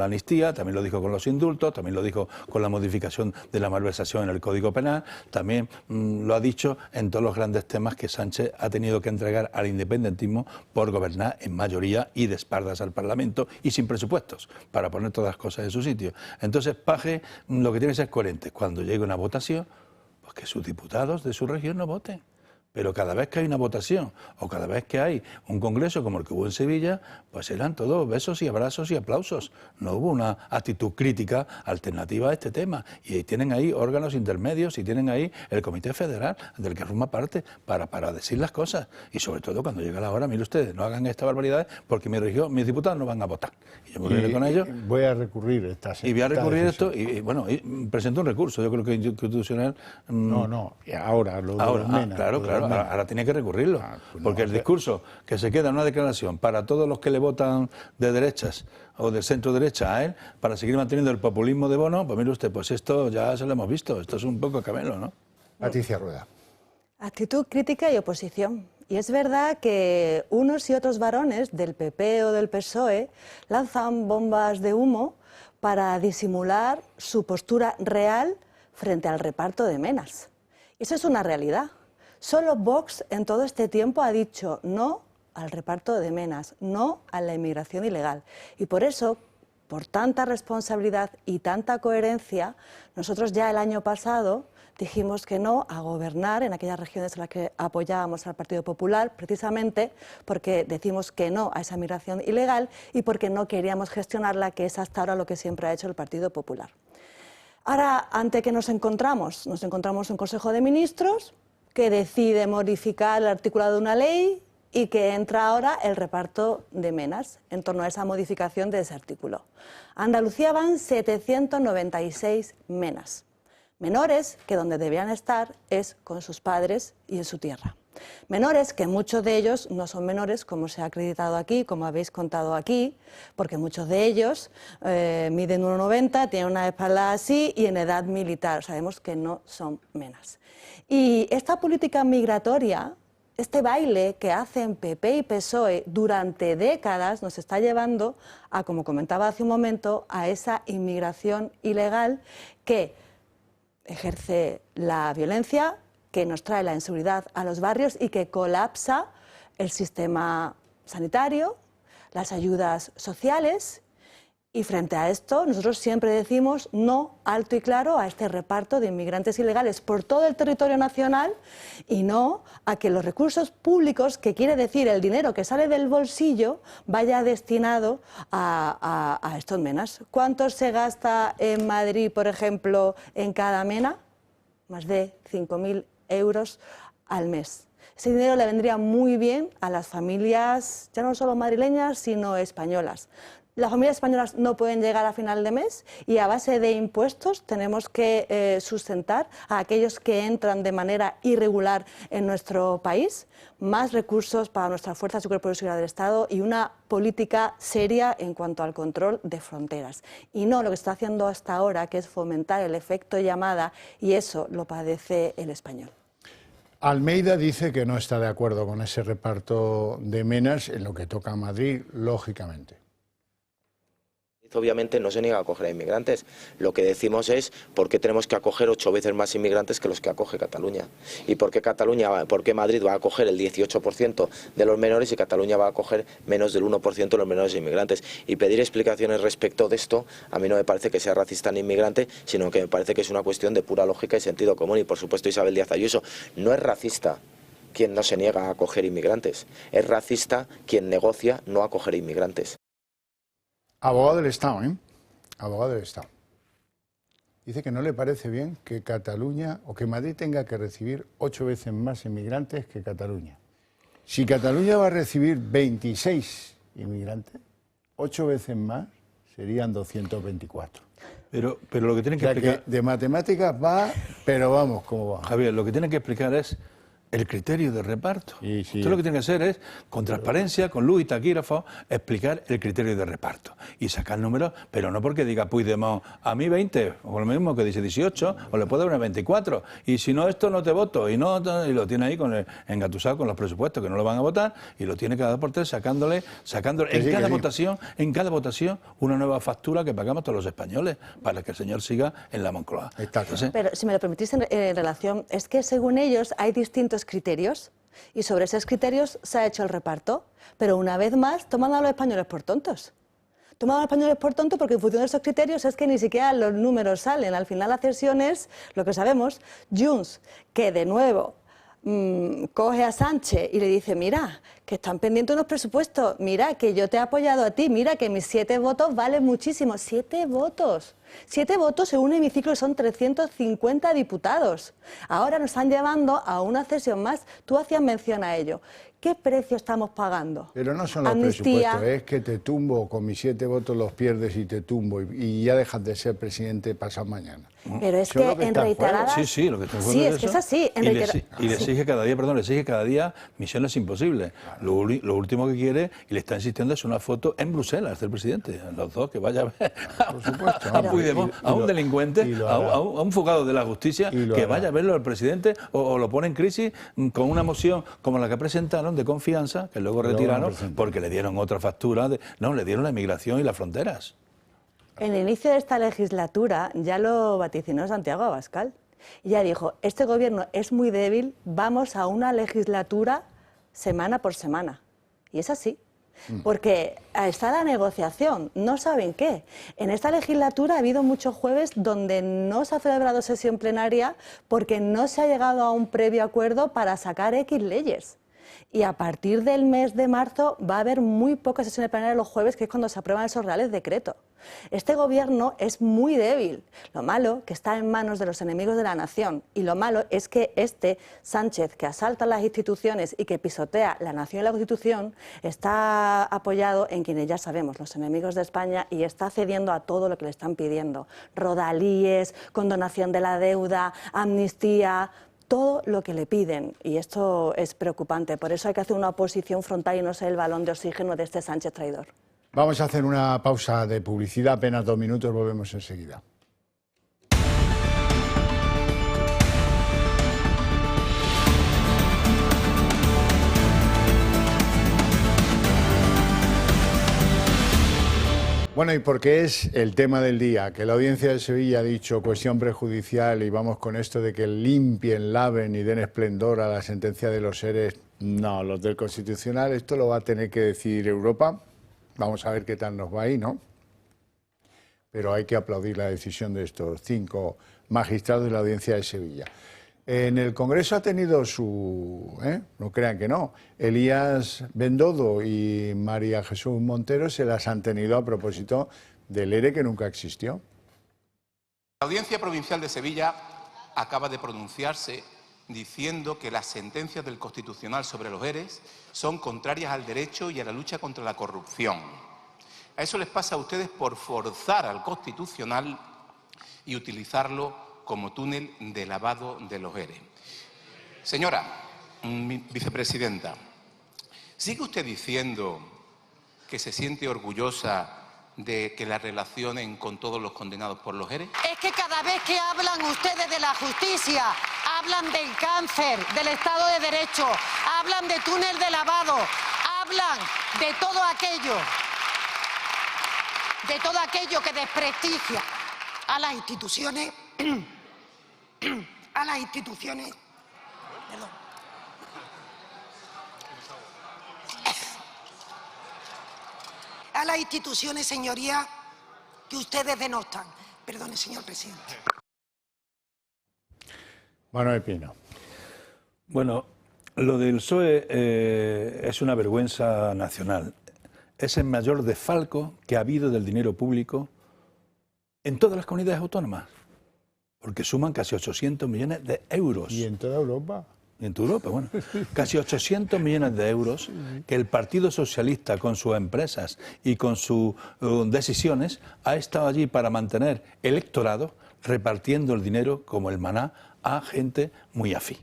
amnistía, también lo dijo con los indultos, también lo dijo con la modificación de la malversación en el Código Penal, también lo ha dicho en todos los grandes temas que Sánchez ha tenido que entregar al independentismo por gobernar en mayoría y de espaldas al Parlamento y sin presupuestos, para poner todas las cosas en su sitio. Entonces, Paje lo que tiene que ser coherente. Cuando llegue una votación, pues que sus diputados de su región no voten. Pero cada vez que hay una votación o cada vez que hay un congreso como el que hubo en Sevilla, pues eran todos besos y abrazos y aplausos. No hubo una actitud crítica alternativa a este tema. Y tienen ahí órganos intermedios y tienen ahí el Comité Federal del que forma parte para decir las cosas. Y sobre todo cuando llega la hora, mire ustedes, no hagan esta barbaridad porque mi región, mis diputados no van a votar. Y yo me voy con ellos. Voy a recurrir esta Y voy a recurrir esto y bueno, presento un recurso, yo creo que institucional. No, ahora, lo de los Menas. Claro. ahora tiene que recurrirlo, porque el discurso que se queda en una declaración para todos los que le votan de derechas o de centro derecha a él, para seguir manteniendo el populismo de Bono, pues mire usted, pues esto ya se lo hemos visto, esto es un poco camelo, ¿no? Patricia Rueda. Actitud crítica y oposición. Y es verdad que unos y otros varones del PP o del PSOE lanzan bombas de humo para disimular su postura real frente al reparto de menas. Eso es una realidad. Solo Vox en todo este tiempo ha dicho no al reparto de menas, no a la inmigración ilegal. Y por eso, por tanta responsabilidad y tanta coherencia, nosotros ya el año pasado dijimos que no a gobernar en aquellas regiones en las que apoyábamos al Partido Popular, precisamente porque decimos que no a esa migración ilegal y porque no queríamos gestionarla, que es hasta ahora lo que siempre ha hecho el Partido Popular. Ahora, ¿ante qué nos encontramos? Nos encontramos un Consejo de Ministros que decide modificar el articulado de una ley y que entra ahora el reparto de menas en torno a esa modificación de ese artículo. A Andalucía van 796 menas. Menores que donde debían estar es con sus padres y en su tierra. Menores que muchos de ellos no son menores, como se ha acreditado aquí, como habéis contado aquí, porque muchos de ellos miden 1,90, tienen una espalda así y en edad militar. Sabemos que no son menas. Y esta política migratoria, este baile que hacen PP y PSOE durante décadas nos está llevando a, como comentaba hace un momento, a esa inmigración ilegal que ejerce la violencia, que nos trae la inseguridad a los barrios y que colapsa el sistema sanitario, las ayudas sociales. Y frente a esto, nosotros siempre decimos no alto y claro a este reparto de inmigrantes ilegales por todo el territorio nacional y no a que los recursos públicos, que quiere decir el dinero que sale del bolsillo, vaya destinado a estos menas. ¿Cuánto se gasta en Madrid, por ejemplo, en cada mena? Más de 5.000 euros al mes. Ese dinero le vendría muy bien a las familias, ya no solo madrileñas, sino españolas. Las familias españolas no pueden llegar a final de mes y a base de impuestos tenemos que sustentar a aquellos que entran de manera irregular en nuestro país, más recursos para nuestras fuerzas y cuerpos de seguridad del Estado y una política seria en cuanto al control de fronteras. Y no lo que está haciendo hasta ahora, que es fomentar el efecto llamada, y eso lo padece el español. Almeida dice que no está de acuerdo con ese reparto de menas en lo que toca a Madrid, lógicamente. Obviamente no se niega a acoger a inmigrantes. Lo que decimos es por qué tenemos que acoger 8 veces más inmigrantes que los que acoge Cataluña. Y por qué Madrid va a acoger el 18% de los menores y Cataluña va a acoger menos del 1% de los menores inmigrantes. Y pedir explicaciones respecto de esto, a mí no me parece que sea racista ni inmigrante, sino que me parece que es una cuestión de pura lógica y sentido común. Y por supuesto Isabel Díaz Ayuso no es racista quien no se niega a acoger inmigrantes. Es racista quien negocia no acoger inmigrantes. Abogado del Estado, ¿eh? Abogado del Estado. Dice que no le parece bien que Cataluña o que Madrid tenga que recibir 8 veces más inmigrantes que Cataluña. Si Cataluña va a recibir 26 inmigrantes, 8 veces más serían 224. Pero lo que tienen que explicar... Que de matemáticas va, pero vamos, ¿cómo va? Javier, lo que tienen que explicar es el criterio de reparto. Sí. Usted lo que tiene que hacer es, con transparencia, con luz y taquígrafo, explicar el criterio de reparto y sacar números, pero no porque diga Puigdemont, a mí 20, o lo mismo que dice 18, o le puedo dar 24, y si no esto no te voto, y lo tiene ahí engatusado con los presupuestos que no lo van a votar, y lo tiene cada por tres sacándole en cada votación una nueva factura que pagamos todos los españoles, para que el señor siga en la Moncloa. Entonces, pero si me lo permitís en relación, es que según ellos hay distintos criterios y sobre esos criterios se ha hecho el reparto, pero una vez más toman a los españoles por tontos. Toman a los españoles por tontos porque en función de esos criterios es que ni siquiera los números salen. Al final la cesión es lo que sabemos. Junts, que de nuevo coge a Sánchez y le dice, mira, que están pendientes unos presupuestos, mira, que yo te he apoyado a ti, mira, que mis 7 votos valen muchísimo. 7 votos. 7 votos en un hemiciclo que son 350 diputados. Ahora nos están llevando a una cesión más. Tú hacías mención a ello. ¿Qué precio estamos pagando? Pero no son los presupuestos, es que te tumbo, con mis 7 votos los pierdes y te tumbo y ya dejas de ser presidente pasado mañana. Pero es que en reiteradas... Sí, lo que está sí, es que es así. Y le exige cada día misiones imposibles. Claro. Lo último que quiere, y le está insistiendo, es una foto en Bruselas del presidente. Los dos, que vaya a ver a Puigdemont, a un delincuente, a un fugado de la justicia, que vaya a verlo al presidente o lo pone en crisis con una moción como la que presentaron de confianza, que luego retiraron porque le dieron otra factura. Le dieron la inmigración y las fronteras. En el inicio de esta legislatura ya lo vaticinó Santiago Abascal. Y ya dijo, este gobierno es muy débil, vamos a una legislatura semana por semana. Y es así. Porque está la negociación, no saben qué. En esta legislatura ha habido muchos jueves donde no se ha celebrado sesión plenaria porque no se ha llegado a un previo acuerdo para sacar X leyes. Y a partir del mes de marzo va a haber muy pocas sesiones plenarias los jueves, que es cuando se aprueban esos reales decretos. Este gobierno es muy débil. Lo malo que está en manos de los enemigos de la nación. Y lo malo es que este Sánchez, que asalta las instituciones y que pisotea la nación y la Constitución, está apoyado en quienes ya sabemos, los enemigos de España, y está cediendo a todo lo que le están pidiendo. Rodalíes, condonación de la deuda, amnistía... todo lo que le piden, y esto es preocupante. Por eso hay que hacer una oposición frontal y no ser el balón de oxígeno de este Sánchez traidor. Vamos a hacer una pausa de publicidad, apenas 2 minutos, volvemos enseguida. Bueno, y porque es el tema del día, que la Audiencia de Sevilla ha dicho cuestión prejudicial y vamos con esto de que limpien, laven y den esplendor a la sentencia de los ERE. No, los del Constitucional, esto lo va a tener que decidir Europa. Vamos a ver qué tal nos va ahí, ¿no? Pero hay que aplaudir la decisión de estos 5 magistrados de la Audiencia de Sevilla. En el Congreso ha tenido su... no crean que no. Elías Bendodo y María Jesús Montero se las han tenido a propósito del ERE que nunca existió. La Audiencia Provincial de Sevilla acaba de pronunciarse diciendo que las sentencias del Constitucional sobre los EREs son contrarias al derecho y a la lucha contra la corrupción. A eso les pasa a ustedes por forzar al Constitucional y utilizarlo como túnel de lavado de los ERE. Señora vicepresidenta, ¿sigue usted diciendo que se siente orgullosa de que la relacionen con todos los condenados por los ERE? Es que cada vez que hablan ustedes de la justicia, hablan del cáncer, del Estado de Derecho, hablan de túnel de lavado, hablan de todo aquello que desprestigia a las instituciones, perdón. A las instituciones, señoría, que ustedes denostan. Perdone, señor presidente. Manuel Pino. Bueno, lo del PSOE es una vergüenza nacional. Es el mayor desfalco que ha habido del dinero público en todas las comunidades autónomas, porque suman casi 800 millones de euros. ¿Y en toda Europa? Y en toda Europa, bueno. Casi 800 millones de euros que el Partido Socialista, con sus empresas y con sus decisiones, ha estado allí para mantener electorado, repartiendo el dinero como el maná a gente muy afín.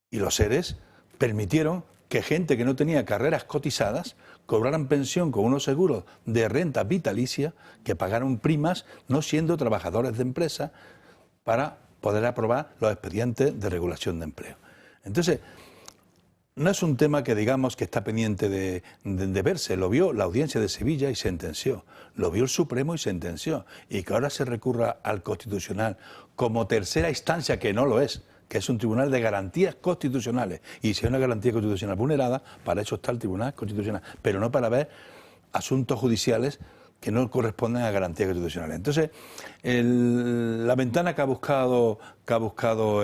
Y los EREs permitieron que gente que no tenía carreras cotizadas cobraran pensión con unos seguros de renta vitalicia, que pagaron primas no siendo trabajadores de empresa, para poder aprobar los expedientes de regulación de empleo. Entonces, no es un tema que digamos que está pendiente de verse. Lo vio la Audiencia de Sevilla y sentenció. Lo vio el Supremo y sentenció. Y que ahora se recurra al Constitucional como tercera instancia, que no lo es, que es un tribunal de garantías constitucionales. Y si hay una garantía constitucional vulnerada, para eso está el Tribunal Constitucional, pero no para ver asuntos judiciales que no corresponden a garantías constitucionales. Entonces, la ventana que ha buscado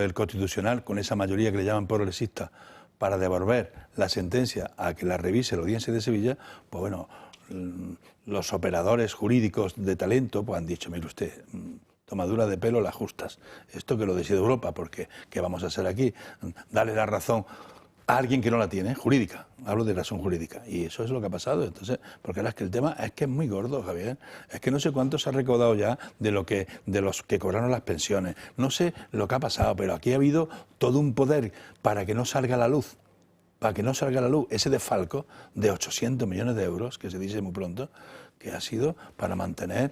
el Constitucional, con esa mayoría que le llaman progresista, para devolver la sentencia a que la revise la Audiencia de Sevilla, pues bueno, los operadores jurídicos de talento pues han dicho, mire usted, tomadura de pelo las justas, esto que lo decide Europa, porque ¿qué vamos a hacer aquí? Darle la razón a alguien que no la tiene, jurídica, hablo de razón jurídica, y eso es lo que ha pasado. Entonces, porque ahora es que el tema es que es muy gordo, Javier, es que no sé cuánto se ha recaudado ya de los que cobraron las pensiones, no sé lo que ha pasado, pero aquí ha habido todo un poder para que no salga a la luz, ese desfalco de 800 millones de euros, que se dice muy pronto, que ha sido para mantener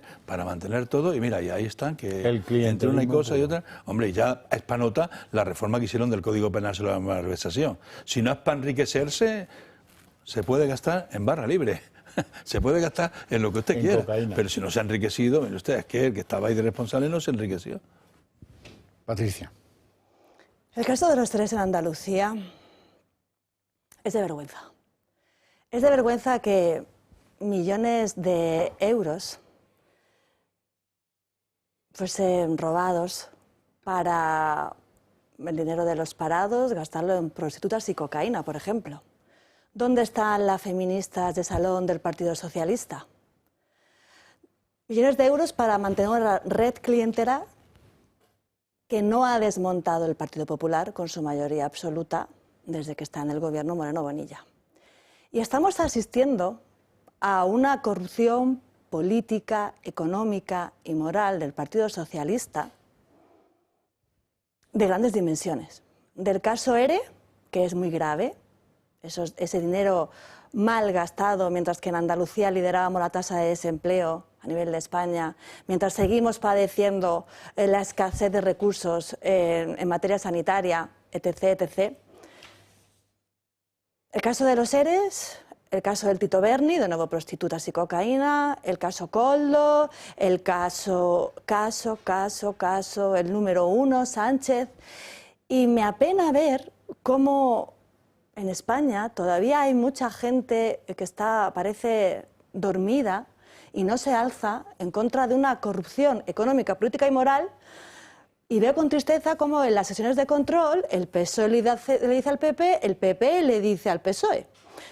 todo, y mira, y ahí están, que entre una cosa y otra, hombre, ya es para nota la reforma que hicieron del Código Penal sobre la malversación. Si no es para enriquecerse, se puede gastar en barra libre, se puede gastar en lo que usted quiera, cocaína. Pero si no se ha enriquecido, mire usted, es que el que estaba ahí de responsable no se enriqueció. Patricia. El caso de los tres en Andalucía es de vergüenza. Es de vergüenza que millones de euros fuesen robados para el dinero de los parados, gastarlo en prostitutas y cocaína, por ejemplo. ¿Dónde están las feministas de salón del Partido Socialista? Millones de euros para mantener una red clientela que no ha desmontado el Partido Popular con su mayoría absoluta desde que está en el gobierno Moreno Bonilla. Y estamos asistiendo a una corrupción política, económica y moral del Partido Socialista de grandes dimensiones. Del caso ERE, que es muy grave, ese dinero mal gastado, mientras que en Andalucía liderábamos la tasa de desempleo a nivel de España, mientras seguimos padeciendo la escasez de recursos en materia sanitaria, etc., etc. El caso de los ERES, el caso del Tito Berni, de nuevo prostitutas y cocaína, el caso Koldo, el caso, el número 1, Sánchez. Y me apena ver cómo en España todavía hay mucha gente que parece dormida y no se alza en contra de una corrupción económica, política y moral. Y veo con tristeza cómo en las sesiones de control el PSOE le dice al PP, el PP le dice al PSOE.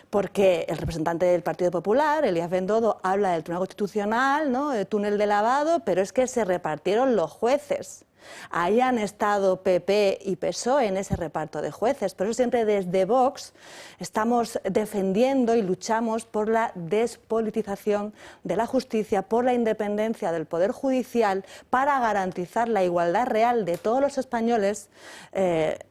Porque el representante del Partido Popular, Elías Bendodo, habla del Tribunal Constitucional, ¿no?, de túnel de lavado, pero es que se repartieron los jueces. Ahí han estado PP y PSOE en ese reparto de jueces. Por eso siempre desde Vox estamos defendiendo y luchamos por la despolitización de la justicia, por la independencia del Poder Judicial, para garantizar la igualdad real de todos los españoles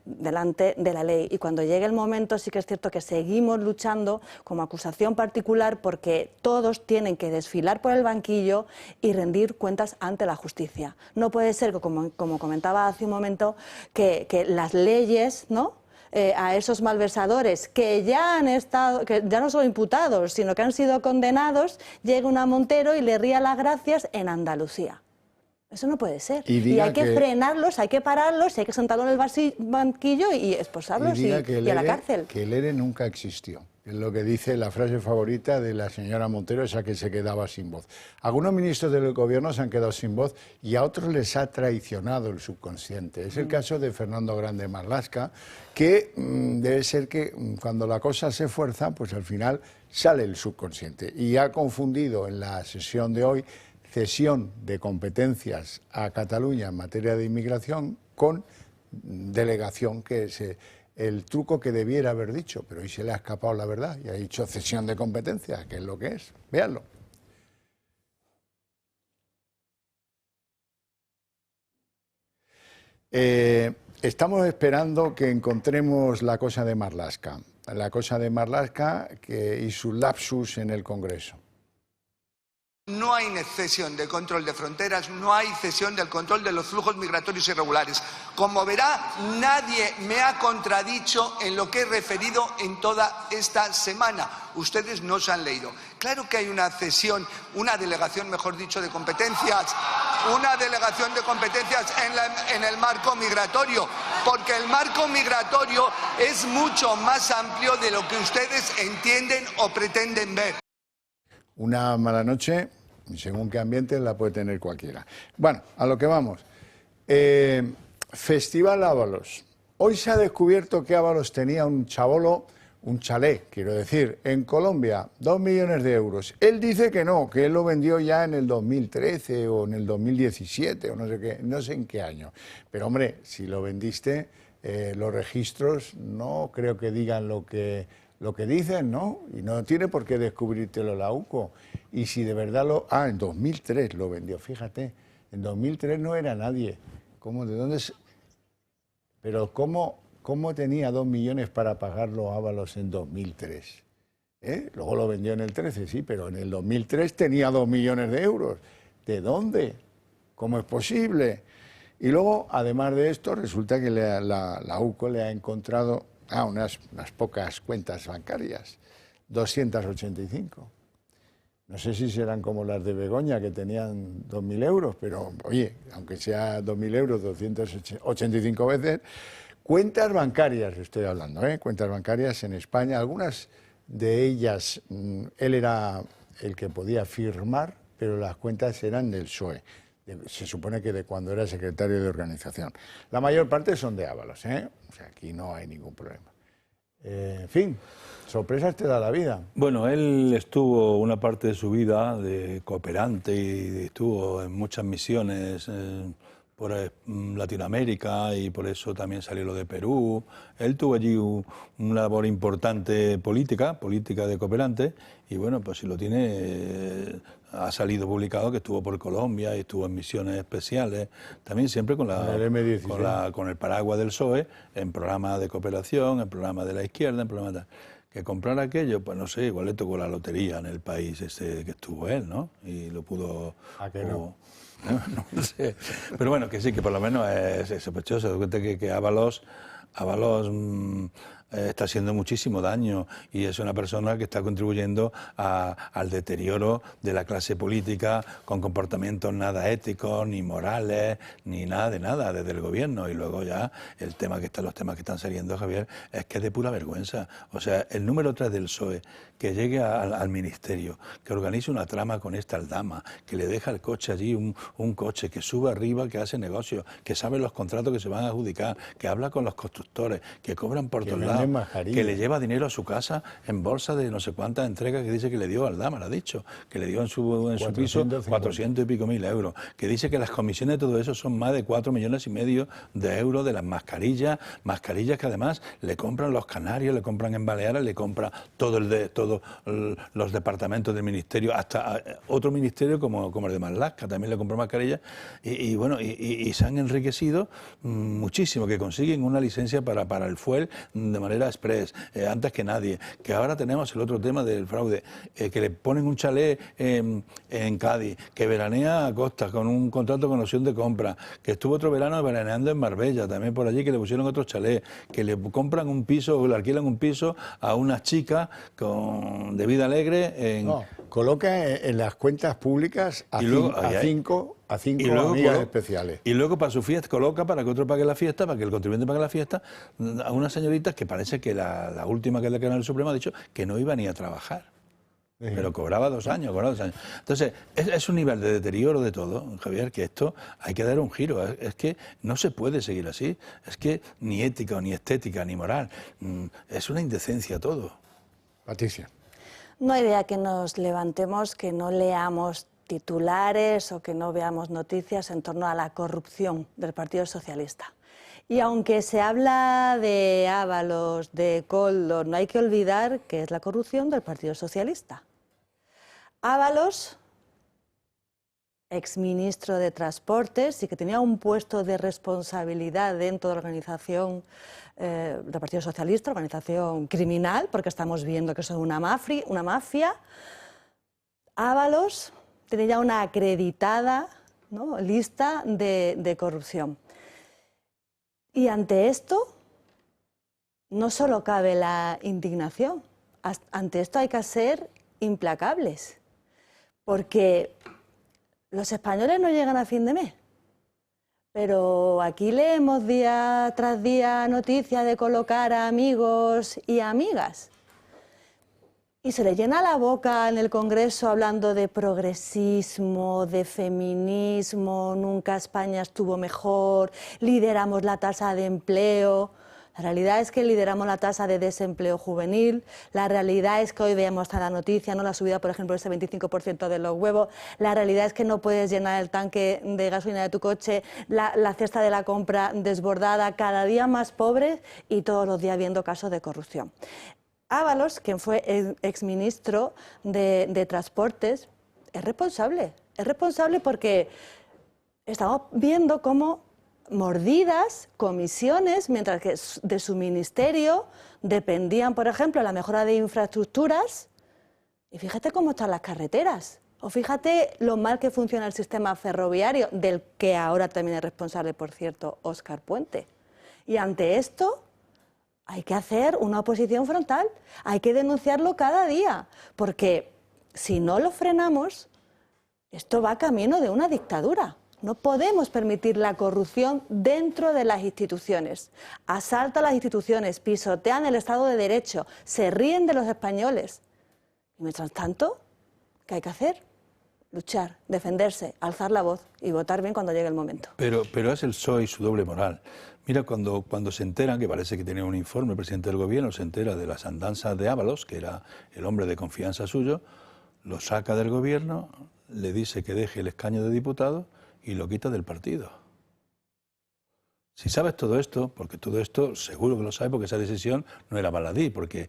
delante de la ley. Y cuando llegue el momento sí que es cierto que seguimos luchando como acusación particular porque todos tienen que desfilar por el banquillo y rendir cuentas ante la justicia. No puede ser que, como comentaba hace un momento, que las leyes, ¿no?, a esos malversadores que ya han estado, que ya no son imputados, sino que han sido condenados, llegue una Montero y le ría las gracias en Andalucía. Eso no puede ser. Y hay que frenarlos, hay que pararlos, hay que sentarlos en el banquillo y expulsarlos y a la cárcel. Que el ERE nunca existió. Es lo que dice la frase favorita de la señora Montero, esa que se quedaba sin voz. Algunos ministros del gobierno se han quedado sin voz y a otros les ha traicionado el subconsciente. Es el caso de Fernando Grande Marlaska, que debe ser que cuando la cosa se fuerza, pues al final sale el subconsciente. Y ha confundido en la sesión de hoy cesión de competencias a Cataluña en materia de inmigración con delegación, que es el truco que debiera haber dicho, pero hoy se le ha escapado la verdad y ha dicho cesión de competencias, que es lo que es. Véanlo. Estamos esperando que encontremos la cosa de Marlaska, y su lapsus en el Congreso. No hay cesión del control de fronteras, no hay cesión del control de los flujos migratorios irregulares. Como verá, nadie me ha contradicho en lo que he referido en toda esta semana. Ustedes no se han leído. Claro que hay una cesión, una delegación, mejor dicho, de competencias, en el marco migratorio, porque el marco migratorio es mucho más amplio de lo que ustedes entienden o pretenden ver. Una mala noche, según qué ambiente, la puede tener cualquiera. Bueno, a lo que vamos. Festival Ábalos. Hoy se ha descubierto que Ábalos tenía un chabolo, un chalet, quiero decir, en Colombia, 2 millones de euros. Él dice que no, que él lo vendió ya en el 2013 o en el 2017 o no sé qué, no sé en qué año. Pero hombre, si lo vendiste, los registros no creo que digan lo que dicen, ¿no? Y no tiene por qué descubrírtelo la UCO. Y si de verdad en 2003 lo vendió, fíjate, en 2003 no era nadie. ¿Cómo, de dónde se... Pero ¿cómo tenía 2 millones para pagarlo Ábalos en 2003? Luego lo vendió en el 13, sí, pero en el 2003 tenía 2 millones de euros. ¿De dónde? ¿Cómo es posible? Y luego, además de esto, resulta que la UCO le ha encontrado unas pocas cuentas bancarias, 285. No sé si serán como las de Begoña, que tenían 2.000 euros, pero oye, aunque sea 2.000 euros 285 veces, cuentas bancarias estoy hablando, cuentas bancarias en España, algunas de ellas él era el que podía firmar, pero las cuentas eran del PSOE, se supone que de cuando era secretario de organización. La mayor parte son de Ábalos, o sea, aquí no hay ningún problema. En fin, sorpresas te da la vida. Bueno, él estuvo una parte de su vida de cooperante y estuvo en muchas misiones por Latinoamérica y por eso también salió lo de Perú. Él tuvo allí una labor importante política de cooperante y bueno, pues si lo tiene, ha salido publicado que estuvo por Colombia y estuvo en misiones especiales, también siempre con el paraguas del PSOE, en programas de cooperación, en programas de la izquierda, en programas de... Que comprar aquello, pues no sé, igual le tocó la lotería en el país ese que estuvo él, ¿no? Y lo pudo... ¿A qué no? No sé. Pero bueno, que sí, que por lo menos es sospechoso. Se da cuenta que Ábalos está haciendo muchísimo daño y es una persona que está contribuyendo al deterioro de la clase política con comportamientos nada éticos, ni morales, ni nada de nada desde el gobierno. Y luego ya los temas que están saliendo, Javier, es que es de pura vergüenza. O sea, el número 3 del PSOE, que llegue al ministerio, que organice una trama con esta aldama, que le deja el coche allí, un coche, que sube arriba, que hace negocios, que sabe los contratos que se van a adjudicar, que habla con los constructores, que cobran por todos lados, que le lleva dinero a su casa en bolsa de no sé cuántas entregas que dice que le dio al Aldama, lo ha dicho, que le dio en su piso 400 y pico mil euros, que dice que las comisiones de todo eso son más de 4,5 millones de euros de las mascarillas que además le compran los canarios, le compran en Baleares, le compran todos los departamentos del ministerio, hasta otro ministerio como el de Marlaska, también le compró mascarillas y bueno, y se han enriquecido muchísimo, que consiguen una licencia para el fuel de manera express, antes que nadie, que ahora tenemos el otro tema del fraude, que le ponen un chalet en Cádiz, que veranea a costa con un contrato con opción de compra, que estuvo otro verano veraneando en Marbella, también por allí, que le pusieron otro chalet, que le compran un piso o le alquilan un piso a unas chicas de vida alegre. Coloca en las cuentas públicas a cinco amigas especiales. Y luego para su fiesta coloca para que otro pague la fiesta, para que el contribuyente pague la fiesta, a unas señoritas que parece que la última que es la que en el Supremo ha dicho que no iba ni a trabajar. Pero cobraba 2 años, Entonces, es un nivel de deterioro de todo, Javier, que esto hay que dar un giro. Es que no se puede seguir así. Es que ni ética, ni estética, ni moral. Es una indecencia todo. Patricia. No hay día que nos levantemos, que no leamos titulares o que no veamos noticias en torno a la corrupción del Partido Socialista. Y aunque se habla de Ábalos, de Koldo, no hay que olvidar que es la corrupción del Partido Socialista. Ábalos, exministro de Transportes y que tenía un puesto de responsabilidad dentro de la organización del Partido Socialista, organización criminal, porque estamos viendo que son una mafia. Ábalos tenía ya una acreditada, ¿no?, lista de corrupción. Y ante esto, no solo cabe la indignación, ante esto hay que ser implacables, porque los españoles no llegan a fin de mes, pero aquí leemos día tras día noticias de colocar a amigos y amigas. Y se le llena la boca en el Congreso hablando de progresismo, de feminismo, nunca España estuvo mejor, lideramos la tasa de empleo. La realidad es que lideramos la tasa de desempleo juvenil, la realidad es que hoy veamos hasta la noticia, ¿no?, la subida, por ejemplo, de ese 25% de los huevos, la realidad es que no puedes llenar el tanque de gasolina de tu coche, la cesta de la compra desbordada, cada día más pobres y todos los días viendo casos de corrupción. Ábalos, quien fue exministro de Transportes, es responsable porque estamos viendo cómo mordidas, comisiones, mientras que de su ministerio dependían, por ejemplo, la mejora de infraestructuras. Y fíjate cómo están las carreteras, o fíjate lo mal que funciona el sistema ferroviario, del que ahora también es responsable, por cierto, Óscar Puente. Y ante esto hay que hacer una oposición frontal, hay que denunciarlo cada día, porque si no lo frenamos, esto va camino de una dictadura. No podemos permitir la corrupción dentro de las instituciones. Asaltan las instituciones, pisotean el Estado de Derecho, se ríen de los españoles. Y mientras tanto, ¿qué hay que hacer? Luchar, defenderse, alzar la voz y votar bien cuando llegue el momento. Pero es el PSOE y su doble moral. Mira, cuando se enteran, que parece que tenía un informe el presidente del gobierno, se entera de las andanzas de Ábalos, que era el hombre de confianza suyo, lo saca del gobierno, le dice que deje el escaño de diputado y lo quita del partido. Si sabes todo esto, porque todo esto seguro que lo sabes, porque esa decisión no era baladí, porque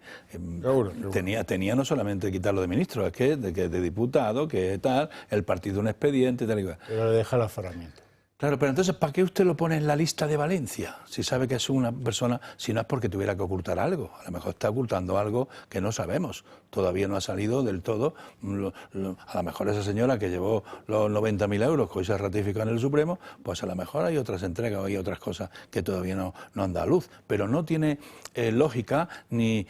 tenía no solamente quitarlo de ministro, es que de diputado, que tal, el partido un expediente, tal y cual. Pero le deja el aforamiento. Claro, pero entonces, ¿para qué usted lo pone en la lista de Valencia? Si sabe que es una persona, si no es porque tuviera que ocultar algo. A lo mejor está ocultando algo que no sabemos. Todavía no ha salido del todo. A lo mejor esa señora que llevó los 90.000 euros que hoy se ratifica en el Supremo, pues a lo mejor hay otras entregas o hay otras cosas que todavía no han dado luz. Pero no tiene lógica ni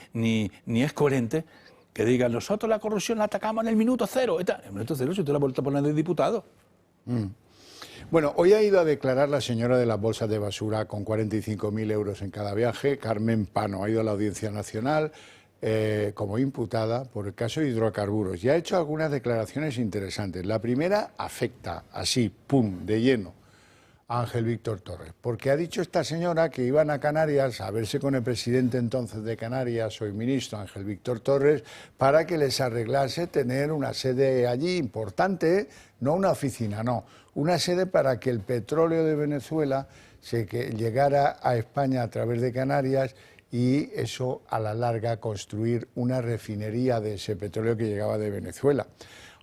es coherente que digan, nosotros la corrupción la atacamos en el minuto cero. En el minuto cero, si usted la ha vuelto a poner de diputado. Bueno, hoy ha ido a declarar la señora de las bolsas de basura con 45.000 euros en cada viaje, Carmen Pano. Ha ido a la Audiencia Nacional como imputada por el caso de hidrocarburos y ha hecho algunas declaraciones interesantes. La primera afecta así, pum, de lleno, a Ángel Víctor Torres, porque ha dicho esta señora que iban a Canarias a verse con el presidente entonces de Canarias, hoy ministro Ángel Víctor Torres, para que les arreglase tener una sede allí importante, no una oficina, no, una sede para que el petróleo de Venezuela llegara a España a través de Canarias y eso a la larga construir una refinería de ese petróleo que llegaba de Venezuela.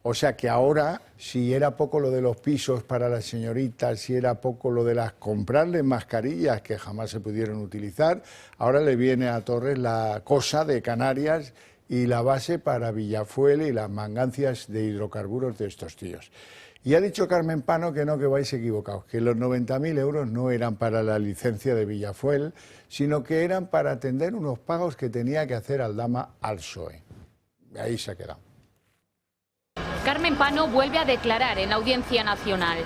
O sea que ahora, si era poco lo de los pisos para las señoritas, si era poco lo de comprarles mascarillas que jamás se pudieron utilizar, ahora le viene a Torres la cosa de Canarias y la base para Villafuel y las mangancias de hidrocarburos de estos tíos. Y ha dicho Carmen Pano que no, que vais equivocados, que los 90.000 euros no eran para la licencia de Villafuel, sino que eran para atender unos pagos que tenía que hacer Aldama al PSOE. Ahí se ha quedado. Carmen Pano vuelve a declarar en Audiencia Nacional.